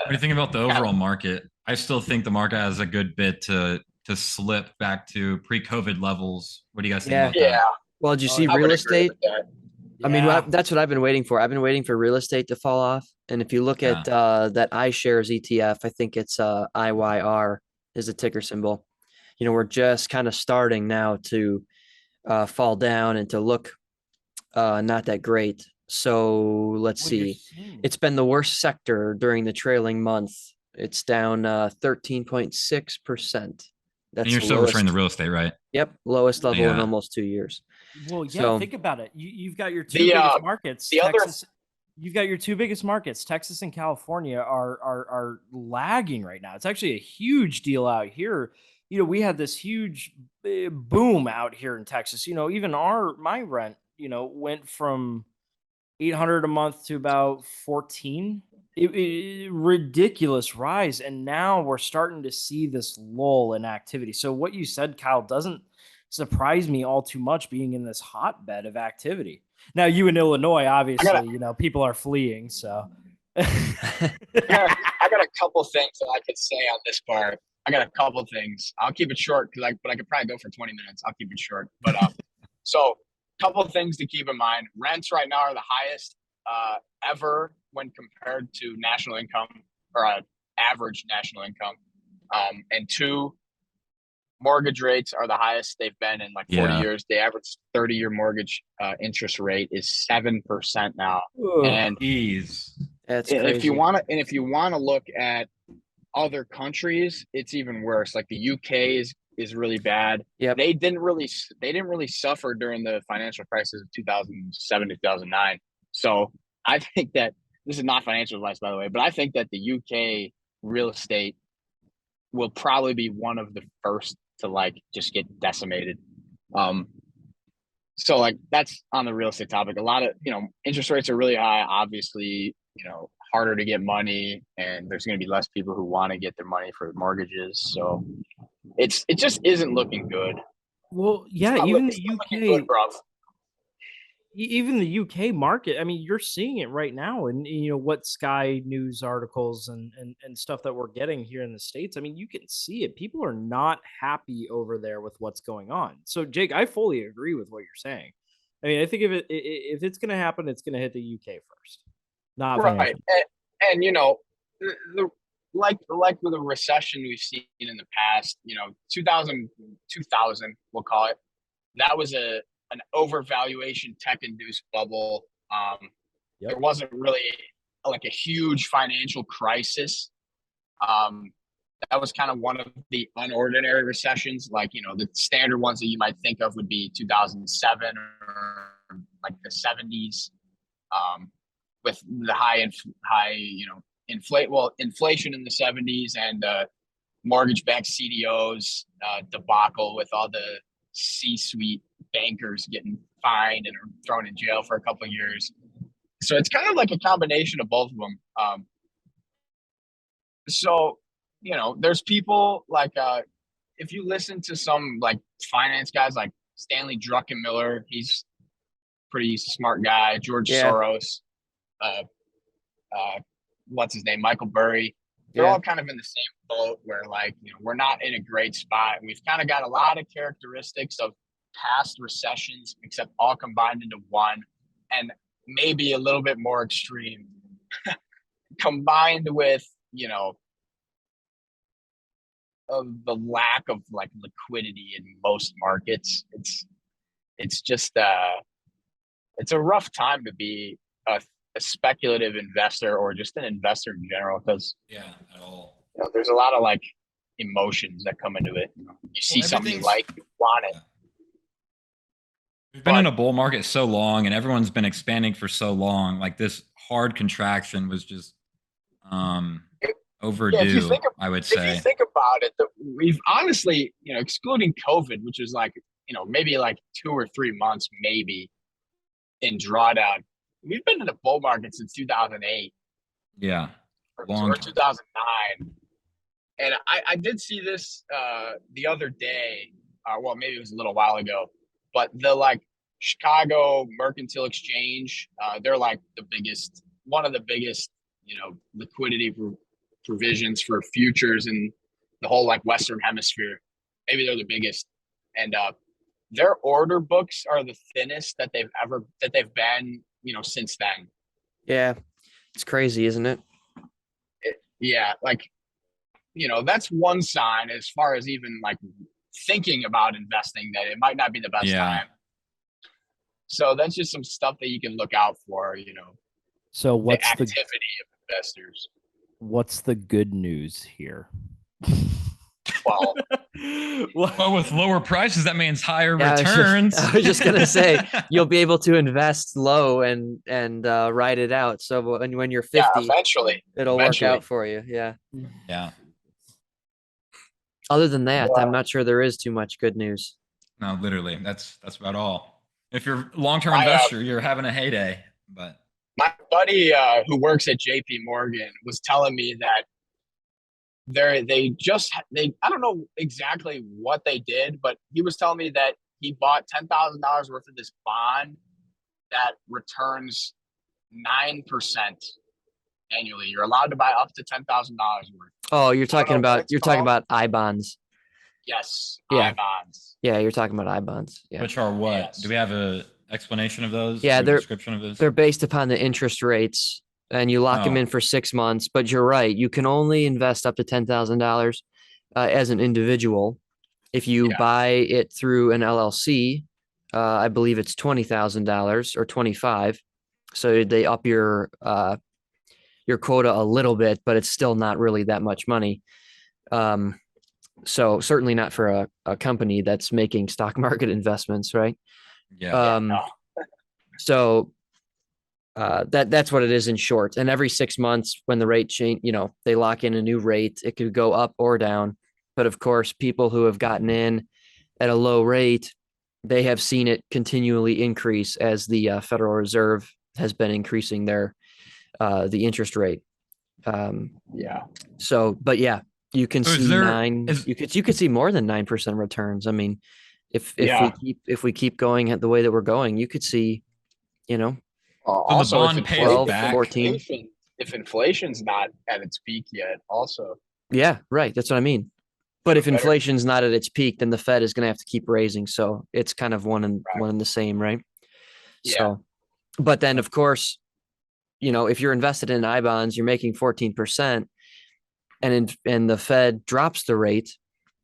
do you think about the overall market? I still think the market has a good bit to slip back to pre-COVID levels. What do you guys think about that? Well, did you see real estate? I mean, that's what I've been waiting for. I've been waiting for real estate to fall off. And if you look at that iShares ETF, I think it's IYR is the ticker symbol. We're just kind of starting now to fall down and to look not that great. So let's see. It's been the worst sector during the trailing month. It's down 13.6%. And you're still returning the real estate, right? Yep, lowest level in almost 2 years. Well, think about it. You've got your two biggest markets. You've got your two biggest markets. Texas and California are lagging right now. It's actually a huge deal out here. We had this huge boom out here in Texas. Even my rent, went from $800 a month to about 14. Ridiculous rise, and now we're starting to see this lull in activity. So what you said, Kyle, doesn't surprise me all too much, being in this hotbed of activity. Now, you in Illinois, obviously, people are fleeing. So I got a couple things that I could say on this part. I got a couple things. I'll keep it short but I could probably go for 20 minutes. I'll keep it short. But so a couple of things to keep in mind. Rents right now are the highest ever when compared to national income, or average national income. And 2, mortgage rates are the highest they've been in like 40 years. The average 30-year mortgage interest rate is 7% now. Ooh, and that's crazy. if you want to look at other countries, it's even worse. Like the UK is really bad. Yep. They didn't really suffer during the financial crisis of 2007 to 2009. So I think that this is not financial advice, by the way, but I think that the UK real estate will probably be one of the first to like just get decimated. So like that's on the real estate topic. A lot of, interest rates are really high, obviously, harder to get money, and there's going to be less people who want to get their money for mortgages. So it just isn't looking good. Well, yeah, even the UK, even the UK market. I mean, you're seeing it right now, and what Sky News articles and stuff that we're getting here in the States. I mean, you can see it. People are not happy over there with what's going on. So, Jake, I fully agree with what you're saying. I mean, I think if it's going to happen, it's going to hit the UK first, not right. And like with a recession we've seen in the past, 2000, we'll call it, that was an overvaluation tech-induced bubble. There wasn't really like a huge financial crisis. That was kind of one of the unordinary recessions. Like, the standard ones that you might think of would be 2007 or like the 70s, with the inflation in the 70s and mortgage-backed CDOs debacle with all the C-suite bankers getting fined and thrown in jail for a couple of years. So it's kind of like a combination of both of them. So, there's people like, if you listen to some like finance guys like Stanley Druckenmiller, he's a pretty smart guy, George Soros, what's his name, Michael Burry. They're all kind of in the same boat where like, we're not in a great spot. We've kind of got a lot of characteristics of past recessions, except all combined into one, and maybe a little bit more extreme combined with, of the lack of like liquidity in most markets. It's just it's a rough time to be a speculative investor or just an investor in general, because at all. There's a lot of like emotions that come into it. You see something you like, you want it. We've been in a bull market so long, and everyone's been expanding for so long. Like this hard contraction was just overdue. I would say. If you think about it, we've honestly, excluding COVID, which was like, maybe like 2 or 3 months, maybe in drawdown. We've been in a bull market since 2008. Yeah. Or 2009. And I did see this the other day, well, maybe it was a little while ago, but the like Chicago Mercantile Exchange, they're like one of the biggest, liquidity provisions for futures in the whole like Western hemisphere. Maybe they're the biggest. And their order books are the thinnest that they've been, since then. Yeah. It's crazy, isn't it? Yeah. Like, that's one sign as far as even like thinking about investing that it might not be the best time. So that's just some stuff that you can look out for, So what's the activity of investors. What's the good news here? Well, with lower prices, that means higher returns. I was just gonna say you'll be able to invest low and ride it out. So when you're 50, eventually it'll work out for you. Yeah. Yeah. Other than that, I'm not sure there is too much good news. No, literally, that's about all. If you're a long-term investor, you're having a heyday. But my buddy who works at JP Morgan was telling me that they I don't know exactly what they did, but he was telling me that he bought $10,000 worth of this bond that returns 9% annually. You're allowed to buy up to $10,000 worth. Oh, you're talking about I bonds. Yes. Yeah. I bonds. Yeah, you're talking about I bonds. Yeah. Which are what? Yes. Do we have a explanation of those? Yeah, description of those. They're based upon the interest rates, and you lock them in for 6 months. But you're right, you can only invest up to $10,000 as an individual. If you buy it through an LLC, I believe it's $20,000 or $25,000. So they up your quota a little bit, but it's still not really that much money. So certainly not for a company that's making stock market investments, right? Yeah. No. So that's what it is in short. And every 6 months when the rate change, they lock in a new rate, it could go up or down. But of course, people who have gotten in at a low rate, they have seen it continually increase as the Federal Reserve has been increasing the interest rate. Yeah. So, but yeah, you can So see you could see more than 9% returns. I mean, if we keep going at the way that we're going, you could see, So also, the bond pays 12, back. 14. If inflation's not at its peak yet, also. Yeah, right. That's what I mean. But if inflation's not at its peak, then the Fed is going to have to keep raising. So it's kind of one and the same, right? Yeah. So, but then of course, if you're invested in I bonds, you're making 14%, and the Fed drops the rate,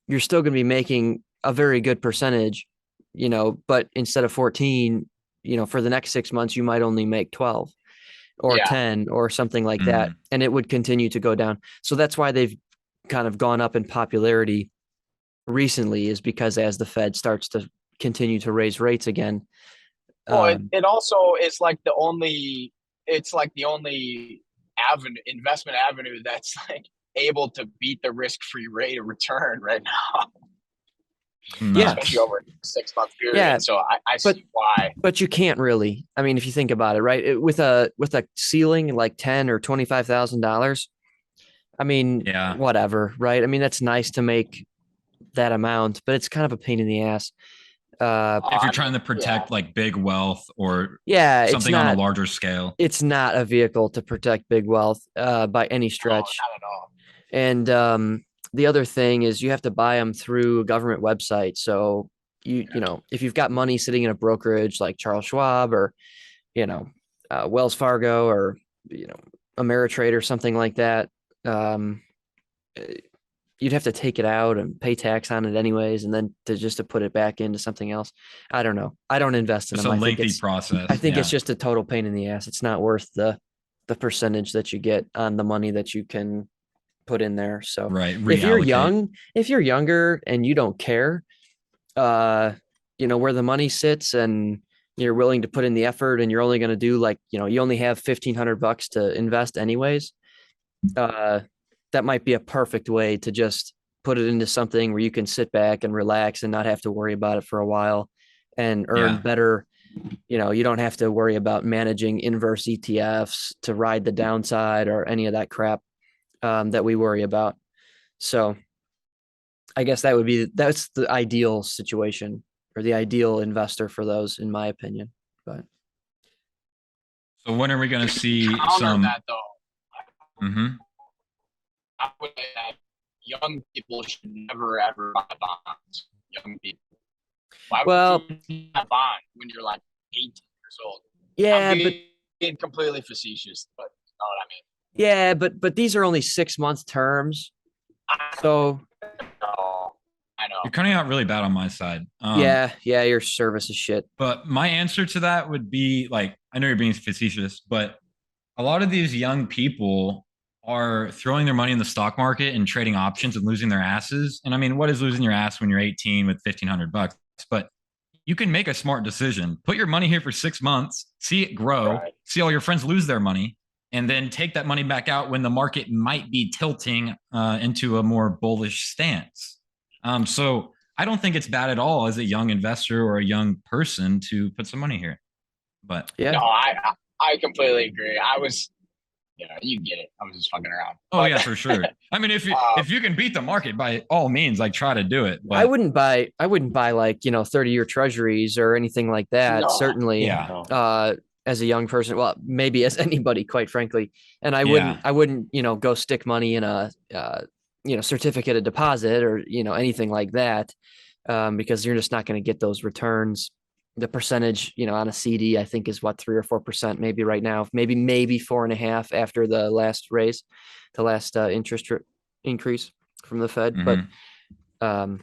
you're still going to be making a very good percentage, but instead of 14, for the next 6 months, you might only make 12 or 10 or something like that. And it would continue to go down. So that's why they've kind of gone up in popularity recently, is because as the Fed starts to continue to raise rates again. Well, it also is like the only investment avenue that's like able to beat the risk-free rate of return right now. Yeah. Especially over a 6-month period. Yeah. So I see why. But you can't really. I mean, if you think about it, right? With a ceiling like $10,000 or $25,000, I mean, whatever, right? I mean, that's nice to make that amount, but it's kind of a pain in the ass. If you're trying to protect like big wealth or something on a larger scale, it's not a vehicle to protect big wealth by any stretch. No, not at all. And the other thing is you have to buy them through a government website. So if you've got money sitting in a brokerage like Charles Schwab or Wells Fargo or Ameritrade or something like that, you'd have to take it out and pay tax on it anyways, and then to put it back into something else. I don't know. I don't invest in them. It's a lengthy process. I think it's just a total pain in the ass. It's not worth the percentage that you get on the money that you can put in there. So if you're younger and you don't care, where the money sits and you're willing to put in the effort and you're only going to do you only have $1,500 to invest anyways, that might be a perfect way to just put it into something where you can sit back and relax and not have to worry about it for a while and earn better. You don't have to worry about managing inverse ETFs to ride the downside or any of that crap that we worry about. So I guess that's the ideal situation or the ideal investor for those, in my opinion. But so when are we going to see some that though? I would say that young people should never ever buy bonds. Young people. Why would you buy a bond when you're like 18 years old? Yeah, I'm being completely facetious, but you know what I mean. Yeah, but these are only 6-month terms. So I know. You're cutting out really bad on my side. Yeah, your service is shit. But my answer to that would be I know you're being facetious, but a lot of these young people are throwing their money in the stock market and trading options and losing their asses. And I mean, what is losing your ass when you're 18 with $1,500? But you can make a smart decision. Put your money here for 6 months, see it grow, see all your friends lose their money, and then take that money back out when the market might be tilting into a more bullish stance. So I don't think it's bad at all as a young investor or a young person to put some money here. But no, I completely agree. I was, you get it. I was just fucking around. Oh yeah, for sure. I mean, if you can beat the market, by all means, try to do it. But I wouldn't buy 30-year treasuries or anything like that. No. Certainly, as a young person, well, maybe as anybody, quite frankly. And I wouldn't, go stick money in a, certificate of deposit or, anything like that, because you're just not going to get those returns. The percentage, on a CD, I think is 3 or 4% maybe right now, maybe 4.5% after the last raise, the last interest increase from the Fed. Mm-hmm. But,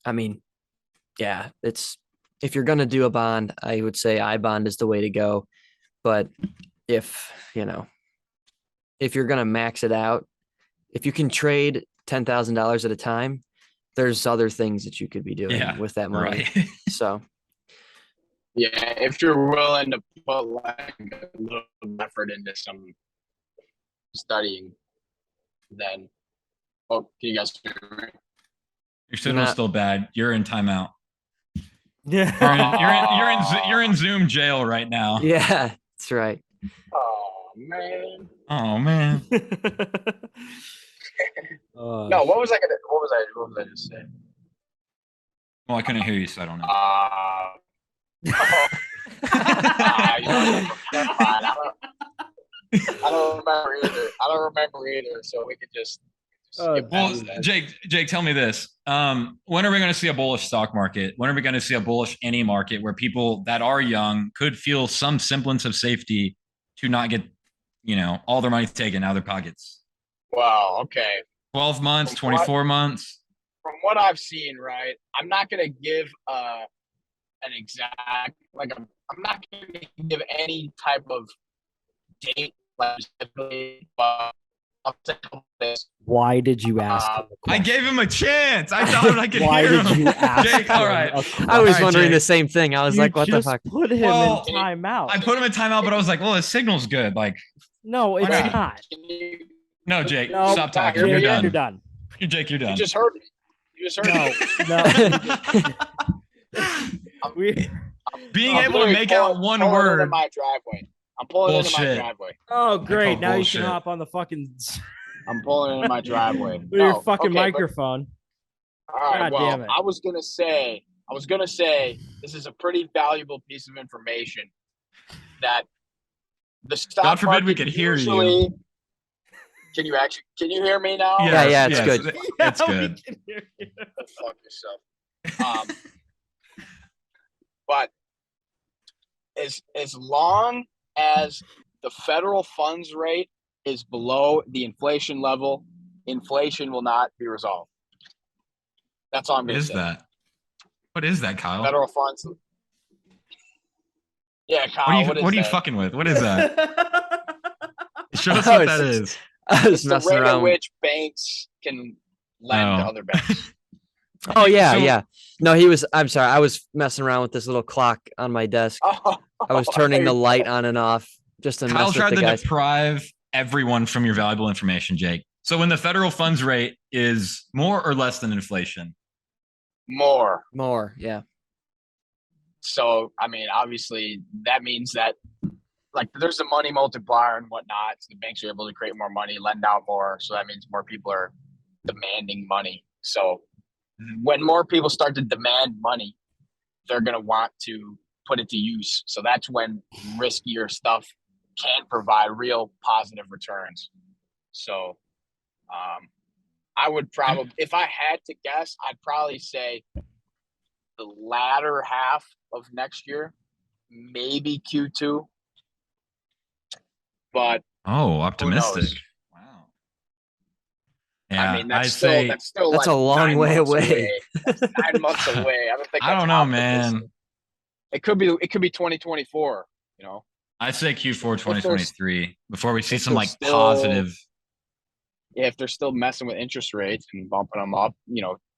I mean, yeah, if you're going to do a bond, I would say iBond is the way to go. But if you're going to max it out, if you can trade $10,000 at a time, there's other things that you could be doing with that money. Right. So Yeah, if you're willing to put like a little effort into some studying, then can you guys hear me? Your signal's still bad. You're in timeout. Yeah. You're in Zoom jail right now. yeah, that's right. Oh man. Oh man. No, what was I just saying? Well, I couldn't hear you, so I don't know. I don't remember either. So we could just. Well, Jake, tell me this. When are we going to see a bullish stock market? When are we going to see a bullish any market where people that are young could feel some semblance of safety to not get, all their money taken out of their pockets? Wow. Okay. 12 months, 24 months. From what I've seen, right, I'm not going to give an exact, like, I'm not going to give any type of date, like, specifically, but I'll say this. Why did you ask? I gave him a chance. I thought I could Why hear did him. you ask Jake, all right. I was right, wondering Jake. the same thing. I was like, what the fuck? Put him in timeout. I put him in timeout, but I was like, well, his signal's good. Like, no, it's not? not. No, Jake, No, stop talking. You're You're done. done. Jake, you're done. You just heard me. You just heard me. No. Being able to make out one word. Into my driveway. I'm pulling into my driveway. Oh, great. Now bullshit. You can hop on the fucking. I'm pulling into my driveway. With your fucking microphone. All right. God Well, damn it. I was gonna say this is a pretty valuable piece of information that the stock God forbid we market could hear usually, you. Can you hear me now? Yeah, it's good. It's good. Fuck yourself. But as long as the federal funds rate is below the inflation level, inflation will not be resolved. That's all I'm going to say. What is that, Kyle? Federal funds. Yeah, Kyle. What are you fucking with? What is that? Show us what that is. I was It's the messing rate around. at which banks can lend to other banks. Oh yeah, yeah. No, I'm sorry. I was messing around with this little clock on my desk. I was turning the light on and off just to Kyle mess with tried the to guys. deprive everyone from your valuable information, Jake. So when the federal funds rate is more or less than inflation? More, yeah. So, I mean, obviously that means that like there's a money multiplier and whatnot. So the banks are able to create more money, lend out more. So that means more people are demanding money. So when more people start to demand money, they're going to want to put it to use. So that's when riskier stuff can provide real positive returns. So I would probably, if I had to guess, I'd probably say the latter half of next year, maybe Q2. But optimistic. Wow. Yeah, I mean, that's still that's like a long way away. That's 9 months away. I don't think. I don't know, man. It could be 2024. You know. I'd say Q4 2023 before we see some like still, positive. Yeah, if they're still messing with interest rates and bumping them up,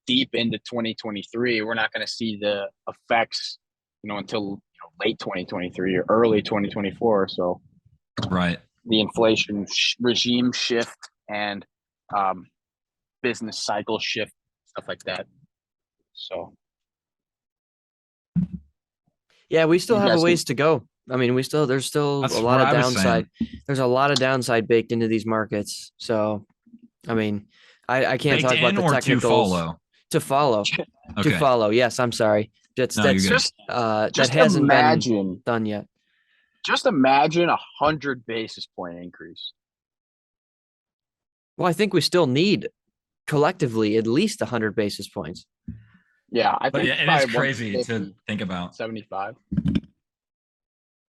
deep into 2023, we're not going to see the effects, until late 2023 or early 2024. So, right, the inflation regime shift and business cycle shift, stuff like that. So, yeah, we still have a ways to go. I mean, there's still a lot of downside. There's a lot of downside baked into these markets. So, I mean, I can't talk about the technicals. To follow. Okay. To follow. Yes, I'm sorry. That's just that hasn't been done yet. Just imagine 100 basis point increase. Well, I think we still need collectively at least 100 basis points. Yeah, I think it is crazy to think about. 75. I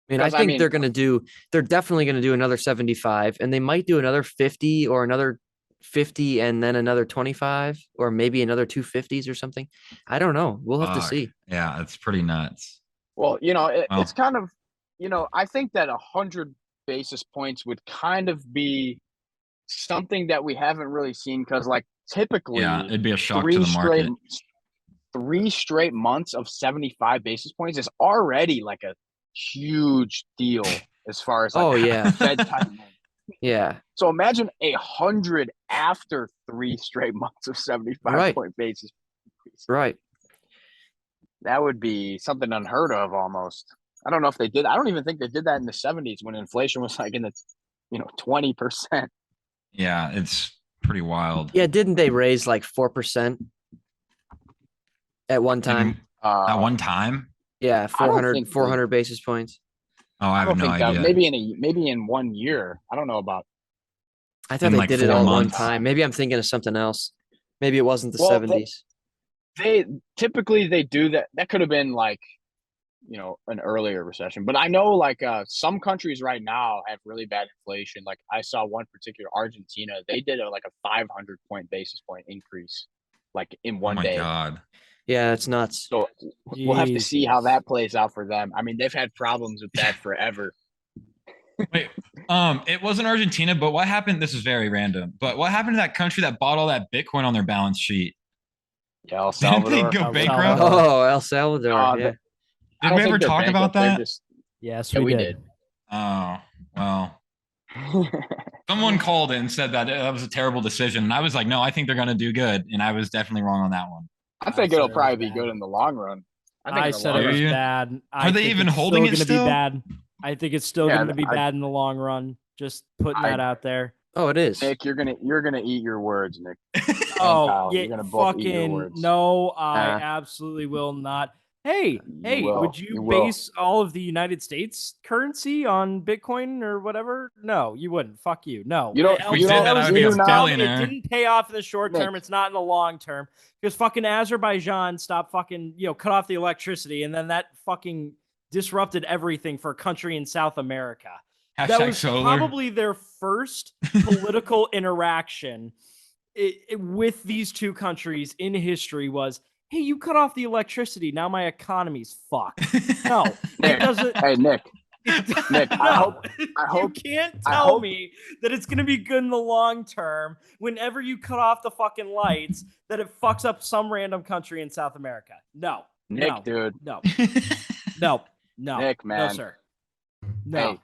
mean, I think they're definitely going to do another 75, and they might do another 50 or another 50 and then another 25 or maybe another 250s or something. I don't know. We'll have to see. Yeah, it's pretty nuts. Well, it's kind of, I think that 100 basis points would kind of be something that we haven't really seen because like typically Yeah, it'd be a shock to the market. 3 straight months of 75 basis points is already like a huge deal as far as like Fed tightening. Yeah. So imagine 100 after 3 straight months of 75-point basis points. Right. That would be something unheard of almost. I don't know if they did. I don't even think they did that in the 70s when inflation was like in the 20%. Yeah, it's pretty wild. Yeah, didn't they raise like 4% at one time? At one time? Yeah, 400 basis points. Oh, I have no idea. Maybe in 1 year. I don't know about. I thought they did it all at one time. Maybe I'm thinking of something else. Maybe it wasn't the 70s. They typically do that. That could have been like, an earlier recession. But I know like some countries right now have really bad inflation. Like I saw one particular, Argentina, they did a 500 basis point increase like in one day. Oh my God. Yeah, it's nuts. So we'll have to see how that plays out for them. I mean, they've had problems with that forever. Wait, it wasn't Argentina, but what happened? This is very random, but what happened to that country that bought all that Bitcoin on their balance sheet? Yeah, El Salvador. Didn't they go bankrupt? Oh, El Salvador. Yeah. Did we ever talk about that? Yes, we did. Oh, well. Someone called and said that was a terrible decision. And I was like, no, I think they're going to do good. And I was definitely wrong on that one. I think it'll probably be good in the long run. I said it was bad. Are they even holding it still? Be bad. I think it's still going to be bad in the long run. Just putting that out there. Oh, it is. Nick, you're gonna eat your words, Nick. Oh, yeah, fucking no, I absolutely will not. Hey, would you base all of the United States currency on Bitcoin or whatever? No, you wouldn't. Fuck you. No. You don't. It didn't pay off in the short term. It's not in the long term. Because fucking Azerbaijan stopped fucking, cut off the electricity, and then that fucking disrupted everything for a country in South America. That was probably their first political interaction with these two countries in history was, hey, you cut off the electricity. Now my economy's fucked. No, it doesn't. Hey, Nick. Nick, I hope you can't tell me that it's going to be good in the long term whenever you cut off the fucking lights that it fucks up some random country in South America. No. Nick, no, dude. No. No. Nick, man. No, sir. No. Hey,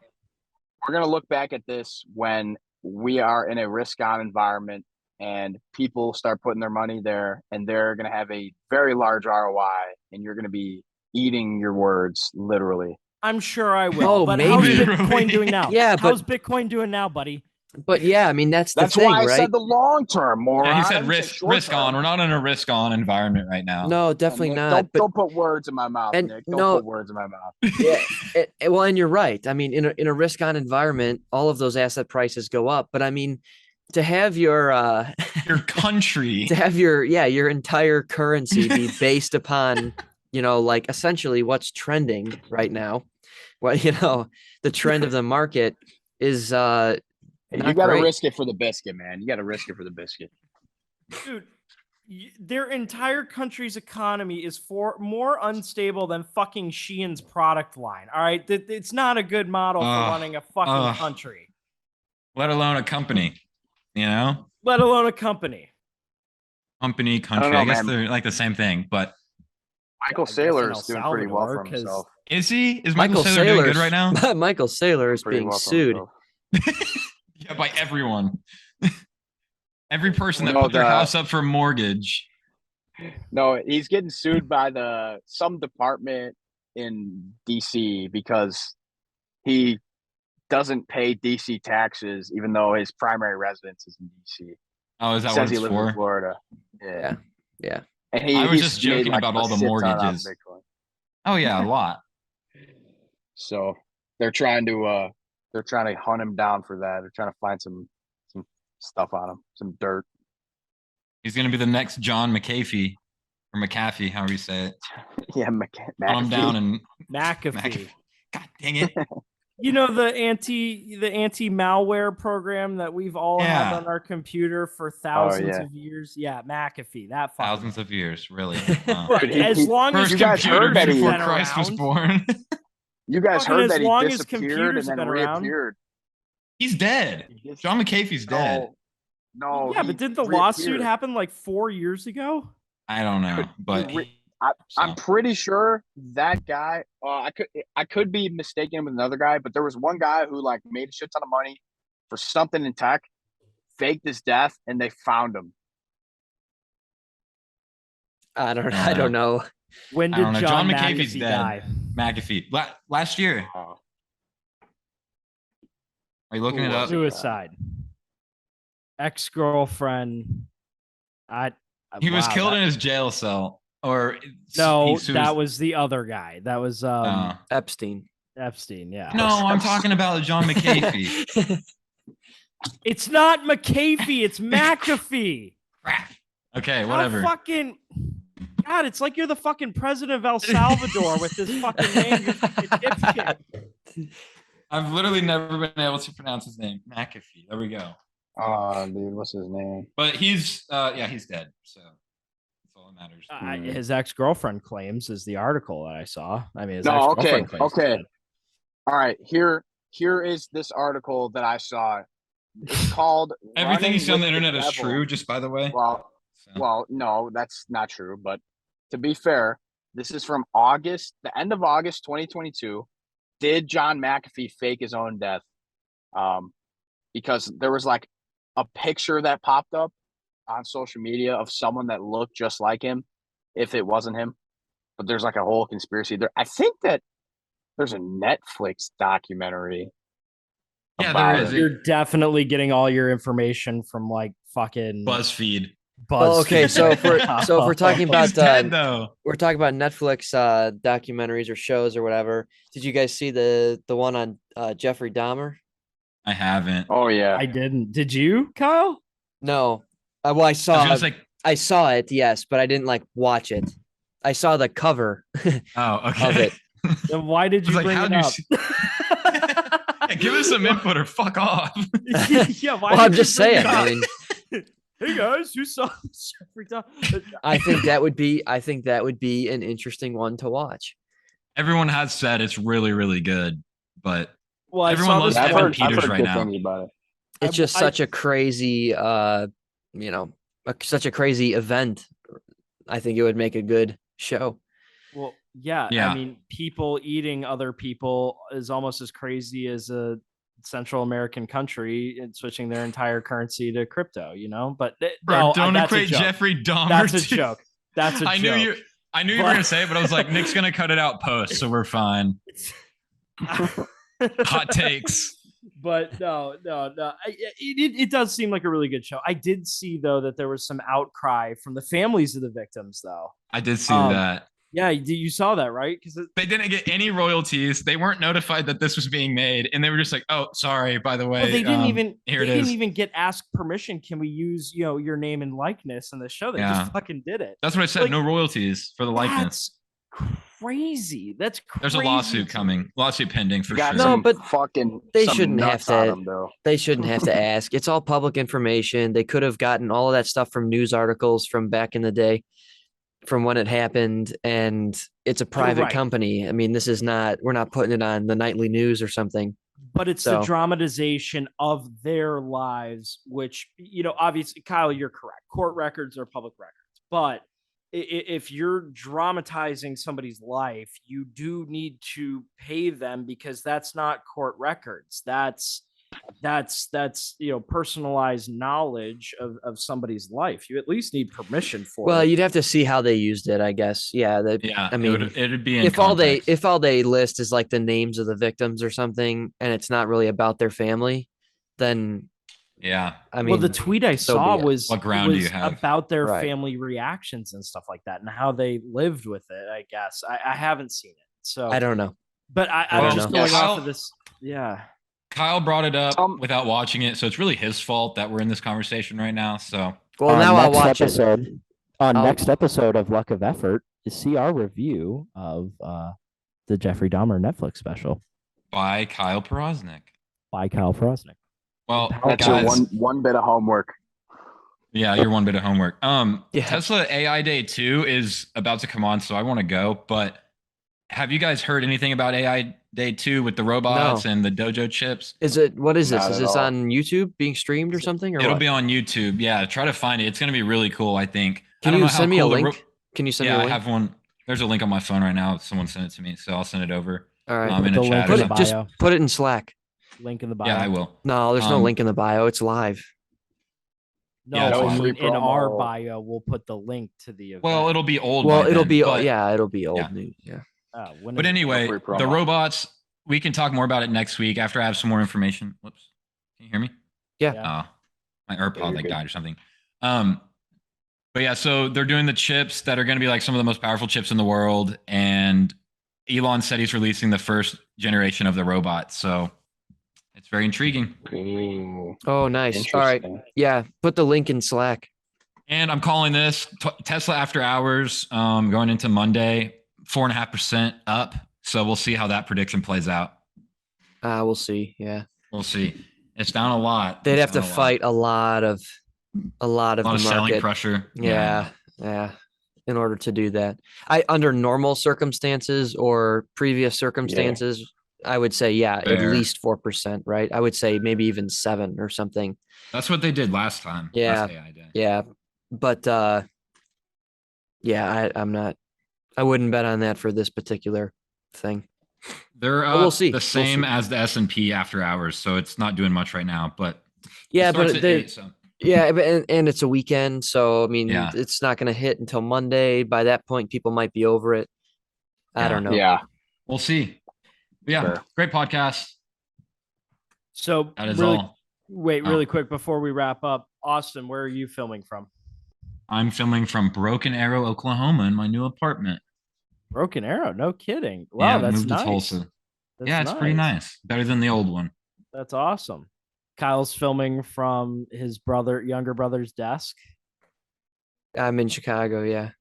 we're going to look back at this when we are in a risk-on environment and people start putting their money there and they're going to have a very large ROI and you're going to be eating your words, literally. I'm sure I will. Oh, but maybe. How's Bitcoin doing now? Yeah, how's Bitcoin doing now, buddy? But yeah, I mean, that's the thing, why I right? said the long term, more. Yeah, he said risk on. We're not in a risk on environment right now. No, definitely Nick, not. Don't put words in my mouth, Nick. Don't put words in my mouth. Yeah, well, and you're right. I mean, in a risk on environment, all of those asset prices go up. But I mean, to have your country, to have your entire currency be based upon, like essentially what's trending right now. Well, the trend of the market is you got to risk it for the biscuit, man. You got to risk it for the biscuit. Dude, their entire country's economy is more unstable than fucking Shein's product line. All right? It's not a good model for running a fucking country. Let alone a company, Let alone a company. Country. I guess they're like the same thing, but Michael Saylor is doing pretty well for himself. Is he? Is Michael Saylor doing good right now? Michael Saylor is being sued. Yeah, by everyone. Every person that put their house up for mortgage. No, he's getting sued by some department in DC because he doesn't pay DC taxes, even though his primary residence is in DC. Oh, is that what it's he lives for? In Florida. Yeah. And I was just joking about all the mortgages. Oh yeah, a lot. So they're trying to hunt him down for that. They're trying to find some stuff on him, some dirt. He's gonna be the next John McAfee or McAfee, however you say it. Yeah, McAfee. Hunt him down and McAfee. God dang it. The anti-malware program that we've all had on our computer for thousands of years. Yeah, McAfee. That thousands of years, really. As long as you guys heard that before Christ was born. You guys heard that he disappeared and then reappeared. He's dead. John McAfee's dead. No. Yeah, but didn't the lawsuit happen like 4 years ago? I don't know, but I'm pretty sure that guy. I could be mistaken with another guy, but there was one guy who like made a shit ton of money for something in tech, faked his death, and they found him. I don't know. When I did don't know. John McAfee's McAfee dead. die? McAfee last year. Oh. Are you looking it up? Suicide. Ex-girlfriend. He was killed in his jail cell. Or no, that was the other guy. That was Epstein. Epstein, yeah. No, I'm talking about John McAfee. It's not McAfee, it's McAfee. Okay, whatever. Fucking God, it's like you're the fucking president of El Salvador with this fucking name. You're fucking dipshit. I've literally never been able to pronounce his name. McAfee. There we go. Oh, dude, what's his name? But he's he's dead. So that's all that matters. His ex-girlfriend claims is the article that I saw. I mean, okay. All right, here is this article that I saw. It's called Everything you see on the internet is true, just by the way. Well, no, that's not true. But to be fair, this is from August, the end of August 2022. Did John McAfee fake his own death? Because there was like a picture that popped up on social media of someone that looked just like him, if it wasn't him. But there's like a whole conspiracy there. I think that there's a Netflix documentary. Yeah, there is. You're definitely getting all your information from like fucking BuzzFeed. Well, okay, so if we're talking about we're talking about Netflix documentaries or shows or whatever. Did you guys see the one on Jeffrey Dahmer? I haven't. Oh yeah, I didn't. Did you, Kyle? No. Well, I saw it, yes, but I didn't like watch it. I saw the cover. Oh, okay. Of it. Then why did you bring it up? Yeah, give us some input or fuck off. Yeah, well, I'm just saying. I mean, hey guys, who saw Jeffrey Dahmer? I think that would be an interesting one to watch. Everyone has said it's really, really good, but well, everyone loves Evan Peters right now. It's just such a crazy, such a crazy event. I think it would make a good show. Well, yeah. I mean, people eating other people is almost as crazy as a Central American country and switching their entire currency to crypto, But bro, don't equate Jeffrey Dahmer. That's a joke. That's a joke. I knew you were going to say it, but I was like, Nick's going to cut it out post, so we're fine. Hot takes. But no. It does seem like a really good show. I did see, though, that there was some outcry from the families of the victims, though. I did see that. Yeah, you saw that, right? Because they didn't get any royalties. They weren't notified that this was being made, and they were just like, "Oh, sorry, by the way." Well, they didn't even. Here they didn't even get asked permission. Can we use your name and likeness in the show? They just fucking did it. That's what I said. Like, no royalties for the likeness. That's crazy. That's crazy. There's a lawsuit coming. Lawsuit pending for sure. No, but they shouldn't have to. Them, they shouldn't have to ask. It's all public information. They could have gotten all of that stuff from news articles from back in the day, from when it happened, and it's a private company. I mean, we're not putting it on the nightly news or something. But it's the dramatization of their lives, which, obviously, Kyle, you're correct. Court records are public records. But if you're dramatizing somebody's life, you do need to pay them because that's not court records. That's personalized knowledge of somebody's life. You at least need permission for well, it. You'd have to see how they used it, I guess. I mean, it'd be in if context. all they list is like the names of the victims or something, and it's not really about their family, then I mean, well, the tweet I saw was what ground do you have about their family reactions and stuff like that, and how they lived with it. I guess I haven't seen it, so I don't know. But I'm just going off of this. Yeah. Kyle brought it up without watching it, so it's really his fault that we're in this conversation right now. So, well, now I'll watch it. Next episode of Luck of Effort is see our review of the Jeffrey Dahmer Netflix special by Kyle Powroznyk. Well, that's your one bit of homework. Yeah, your one bit of homework. Tesla AI Day 2 is about to come on, so I want to go, but have you guys heard anything about AI Day 2 with the robots No. and the dojo chips? What is this? Not Is at this all. on YouTube being streamed or something, or It'll what? be on YouTube. Yeah, try to find it. It's going to be really cool, I think. I Can don't you know how send me a cool link? Can you send me Yeah, a I link? have one. There's a link on my phone right now. Someone sent it to me, so I'll send it over. All right. In the a link chat in or the something. Just bio. put it in Slack. Link in the bio. Yeah, I will. No, there's no link in the bio. It's live. No, Yeah, it's I fine. mean, in our Promo. bio, we'll put the link to the event. Well, it'll be old. Well, by it'll then, be but, it'll be old yeah. news. Yeah. When But is it? anyway, free promo. the robots. We can talk more about it next week after I have some more information. Whoops. Can you hear me? Yeah. Yeah. My AirPod you're like good. died or something. But yeah, so they're doing the chips that are going to be like some of the most powerful chips in the world, and Elon said he's releasing the first generation of the robot. So it's very intriguing. Ooh, Oh, nice. All right. interesting. Yeah. Put the link in Slack. And I'm calling this Tesla after hours, going into Monday, 4.5% up. So we'll see how that prediction plays out. We'll see. Yeah. We'll see. It's down a lot. They'd It's have to down a lot. fight a lot of A lot the of selling market. pressure. Yeah. In order to do that, under normal circumstances or previous circumstances, I would say, at Fair. least 4%, right? I would say maybe even 7 or something. That's what they did last time. Yeah. Last AI day. Yeah. But I'm not, I wouldn't bet on that for this particular thing. They're But we'll up see. the same as the S&P after hours, so it's not doing much right now. But Yeah, it starts but at 8, so. yeah, and it's a weekend, so I mean, Yeah. it's not going to hit until Monday. By that point, people might be over it. I don't know. Yeah. We'll see. But yeah, Sure. great podcast. So That is really, all. wait, Oh. really quick before we wrap up, Austin, where are you filming from? I'm filming from Broken Arrow, Oklahoma, in my new apartment. Broken Arrow, no kidding. Wow, that's moved nice. to Tulsa. That's Yeah, it's pretty nice. Better than the old one. That's awesome. Kyle's filming from his younger brother's desk. I'm in Chicago. Yeah.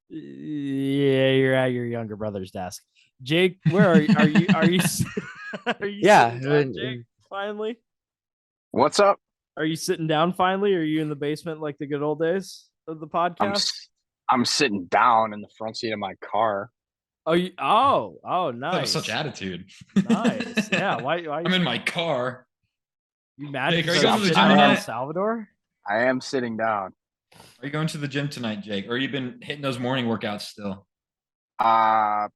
Yeah, you're at your younger brother's desk. Jake, where are you? Are you? Are you? Are you Yeah, sitting down, Jake, finally? What's up? Are you sitting down finally? Or are you in the basement like the good old days of the podcast? I'm sitting down in the front seat of my car. Oh, That was nice. such attitude. Nice. Yeah. Why I'm in my car. You mad? Jake, are because you I'm going to the sitting gym in El tonight? Salvador? I am sitting down. Are you going to the gym tonight, Jake? Or you been hitting those morning workouts still? I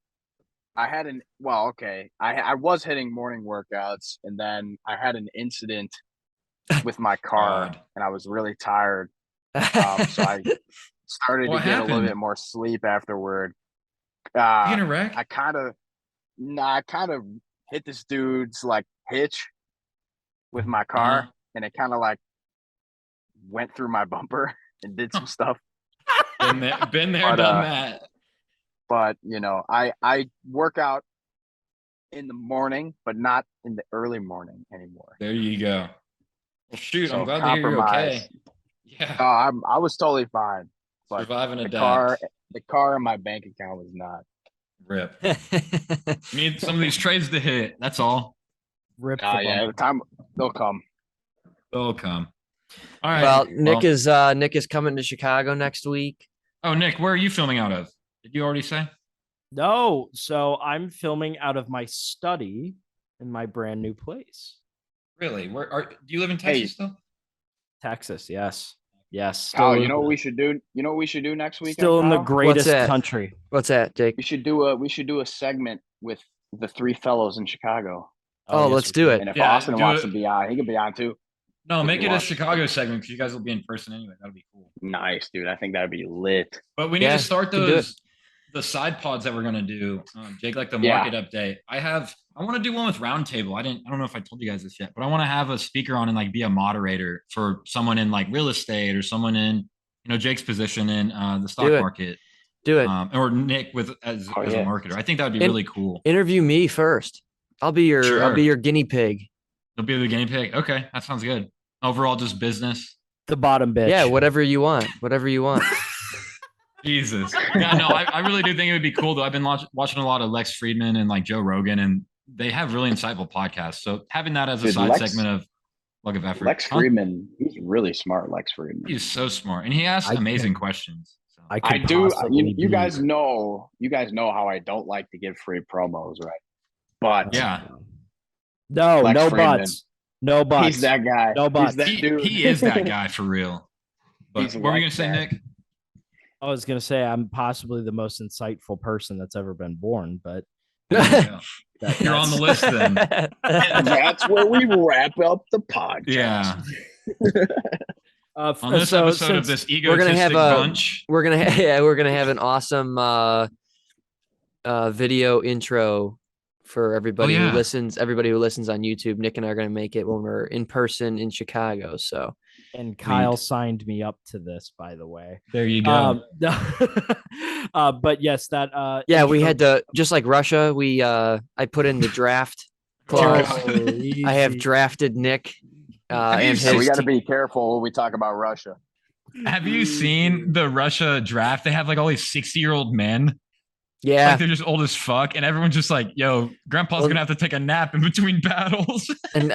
was hitting morning workouts, and then I had an incident with my car, God. and I was really tired. So I started What to get a little happened? bit more sleep afterward. You in a wreck? I kind of hit this dude's like hitch with my car, Uh-huh. and it kind of like went through my bumper and did some stuff. Been there, But, done that. But I work out in the morning, but not in the early morning anymore. There you go. Well, shoot, So I'm glad to hear you're okay. compromise. Yeah, I was totally fine, but survive and the adapt. car in my bank account was not. Rip. You need some of these trades to hit. That's all. Rip the Yeah, bumper. the time they'll come. They'll come. All right. Well, Nick is coming to Chicago next week. Oh, Nick, where are you filming out of? Did you already say? No, so I'm filming out of my study in my brand new place. Really? Do you live in Texas Hey. still? Texas, yes. Yes. Kyle, Still, you know what we should do? You know what we should do next week? still in the greatest that? country. What's that, Jake? We should do a segment with the three fellows in Chicago. Oh, yes, let's we do can. it. And if Yeah, Austin do wants it. to be on, he can be on too. No, If make you it a want. Chicago segment because you guys will be in person anyway. That'll be cool. Nice, dude. I think that'd be lit. But we need Yeah, to start we can do the side pods that we're gonna do. Jake, like the Yeah. market update. I want to do one with roundtable. I don't know if I told you guys this yet, but I want to have a speaker on and like be a moderator for someone in like real estate or someone in Jake's position in the stock Do it. market. Do it. Or Nick as a yeah. marketer. I think that would be And- really cool. Interview me first. I'll be Sure. your guinea pig. You'll be the guinea pig. Okay, that sounds good. Overall, just business. The bottom bitch. Yeah, whatever you want. Whatever you want. Jesus. Yeah, no, I really do think it would be cool though. I've been watching a lot of Lex Friedman and like Joe Rogan, and they have really insightful podcasts. So having that as a Dude, side Lex- segment of Lug of Effort. Lex Huh? Friedman, he's really smart. Lex Friedman. He's so smart, and he asks I amazing think- questions. So I do. You guys know how I don't like to give free promos, right? But Yeah. No Freeman, buts. No buts. He's that guy. No buts. He's that dude. He is that guy for real. But what were you gonna say, Nick? I was gonna say I'm possibly the most insightful person that's ever been born, but You're on the list then. That's where we wrap up the podcast. Yeah. On this episode of this egotistic bunch, we're gonna have an awesome video intro for everybody who listens. Everybody who listens on YouTube, Nick and I are gonna make it when we're in person in Chicago. So, and Kyle signed me up to this, by the way. There you go. But yes, that we had to, just like Russia. I put in the draft clause. I have drafted Nick. And we got to be careful when we talk about Russia. Have you seen the Russia draft? They have like all these 60-year-old men. Yeah. Like they're just old as fuck. And everyone's just like, yo, grandpa's going to have to take a nap in between battles. and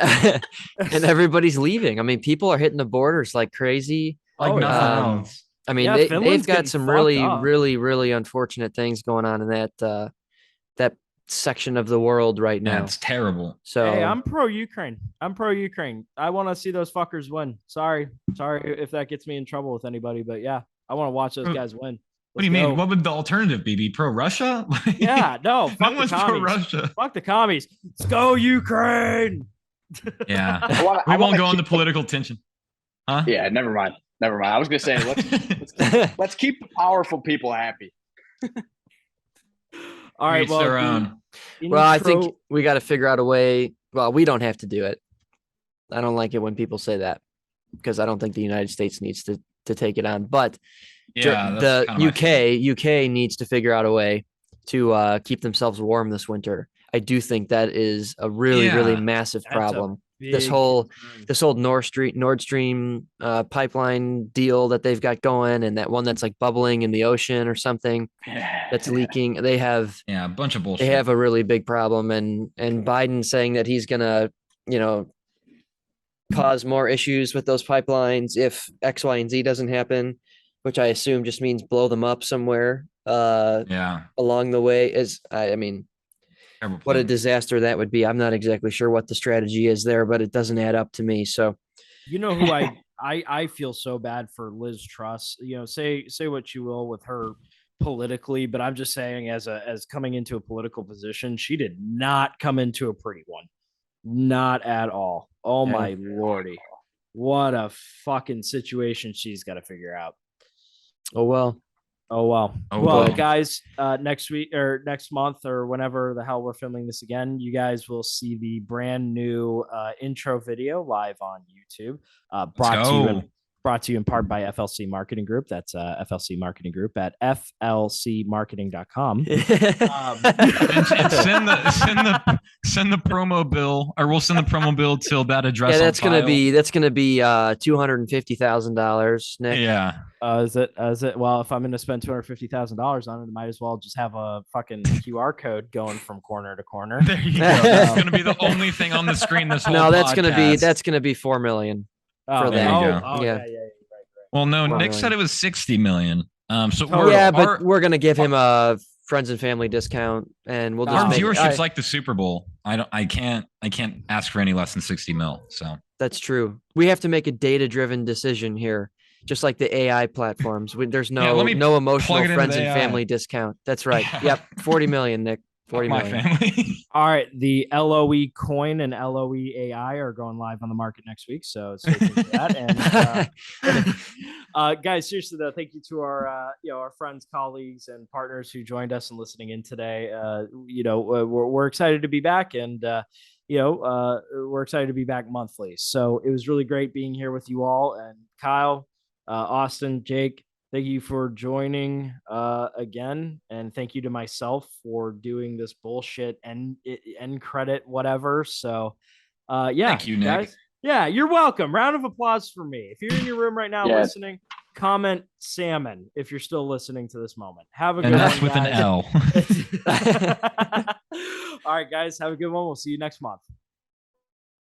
everybody's leaving. I mean, people are hitting the borders like crazy. Like nothing else. I mean, they've got some really, really, really unfortunate things going on in that section of the world right now. It's terrible. So hey, I'm pro Ukraine. I want to see those fuckers win. Sorry if that gets me in trouble with anybody, but yeah, I want to watch those guys win. What do you mean? What would the alternative be? Be pro Russia? Yeah, no. No one's pro Russia. Fuck the commies. Let's go Ukraine. Yeah, we won't go into political tension. Huh? Yeah, never mind. I was gonna say let's keep the powerful people happy. All right. Well, I think we got to figure out a way. Well, we don't have to do it. I don't like it when people say that because I don't think the United States needs to take it on. But the UK needs to figure out a way to keep themselves warm this winter. I do think that is a really, really massive problem. This whole Nord Stream pipeline deal that they've got going, and that one that's like bubbling in the ocean or something that's leaking. They have a bunch of bullshit. They have a really big problem, and Biden saying that he's gonna, cause more issues with those pipelines if X, Y, and Z doesn't happen, which I assume just means blow them up somewhere. Along the way what a disaster that would be. I'm not exactly sure what the strategy is there, but it doesn't add up to me. So, who I feel so bad for Liz Truss. Say what you will with her politically, but I'm just saying as coming into a political position, she did not come into a pretty one. Not at all. Oh my lordy. What a fucking situation she's got to figure out. Oh well. Guys, next week or next month or whenever the hell we're filming this again, you guys will see the brand new intro video live on YouTube. Brought to you in part by FLC Marketing Group. That's FLC Marketing Group at flcmarketing.com. And send the promo bill, or we'll send the promo bill till that address. Yeah, that's gonna be $250,000, Nick. Yeah. Is it? Well, if I'm going to spend $250,000 on it, I might as well just have a fucking QR code going from corner to corner. There you go. That's going to be the only thing on the screen this whole podcast. That's going to be $4 million for that. Yeah. Well, no, Nick said it was $60 million. But we're going to give him a friends and family discount, and we'll just our viewership's like the Super Bowl. I can't ask for any less than 60 mil. So that's true. We have to make a data-driven decision here. Just like the AI platforms, there's no emotional friends and family discount. That's right. Yep, 40 million, Nick. 40 million. Family. All right, the LOE coin and LOE AI are going live on the market next week, so stay tuned for that. And guys, seriously though, thank you to our our friends, colleagues, and partners who joined us and listening in today. We're excited to be back, and we're excited to be back monthly. So it was really great being here with you all, and Kyle. Austin, Jake, thank you for joining again, and thank you to myself for doing this bullshit and credit whatever. So, thank you, Nick. Guys. Yeah, you're welcome. Round of applause for me. If you're in your room right now listening, comment salmon if you're still listening to this moment. Have a good one. And that's with an L. All right, guys, have a good one. We'll see you next month.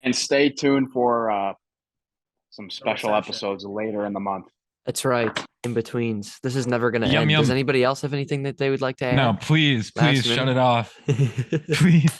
And stay tuned for some special episodes later in the month. That's right. In betweens. This is never going to Yum, end. Does yum. anybody else have anything that they would like to add? No, please Last shut minute? it off. Please.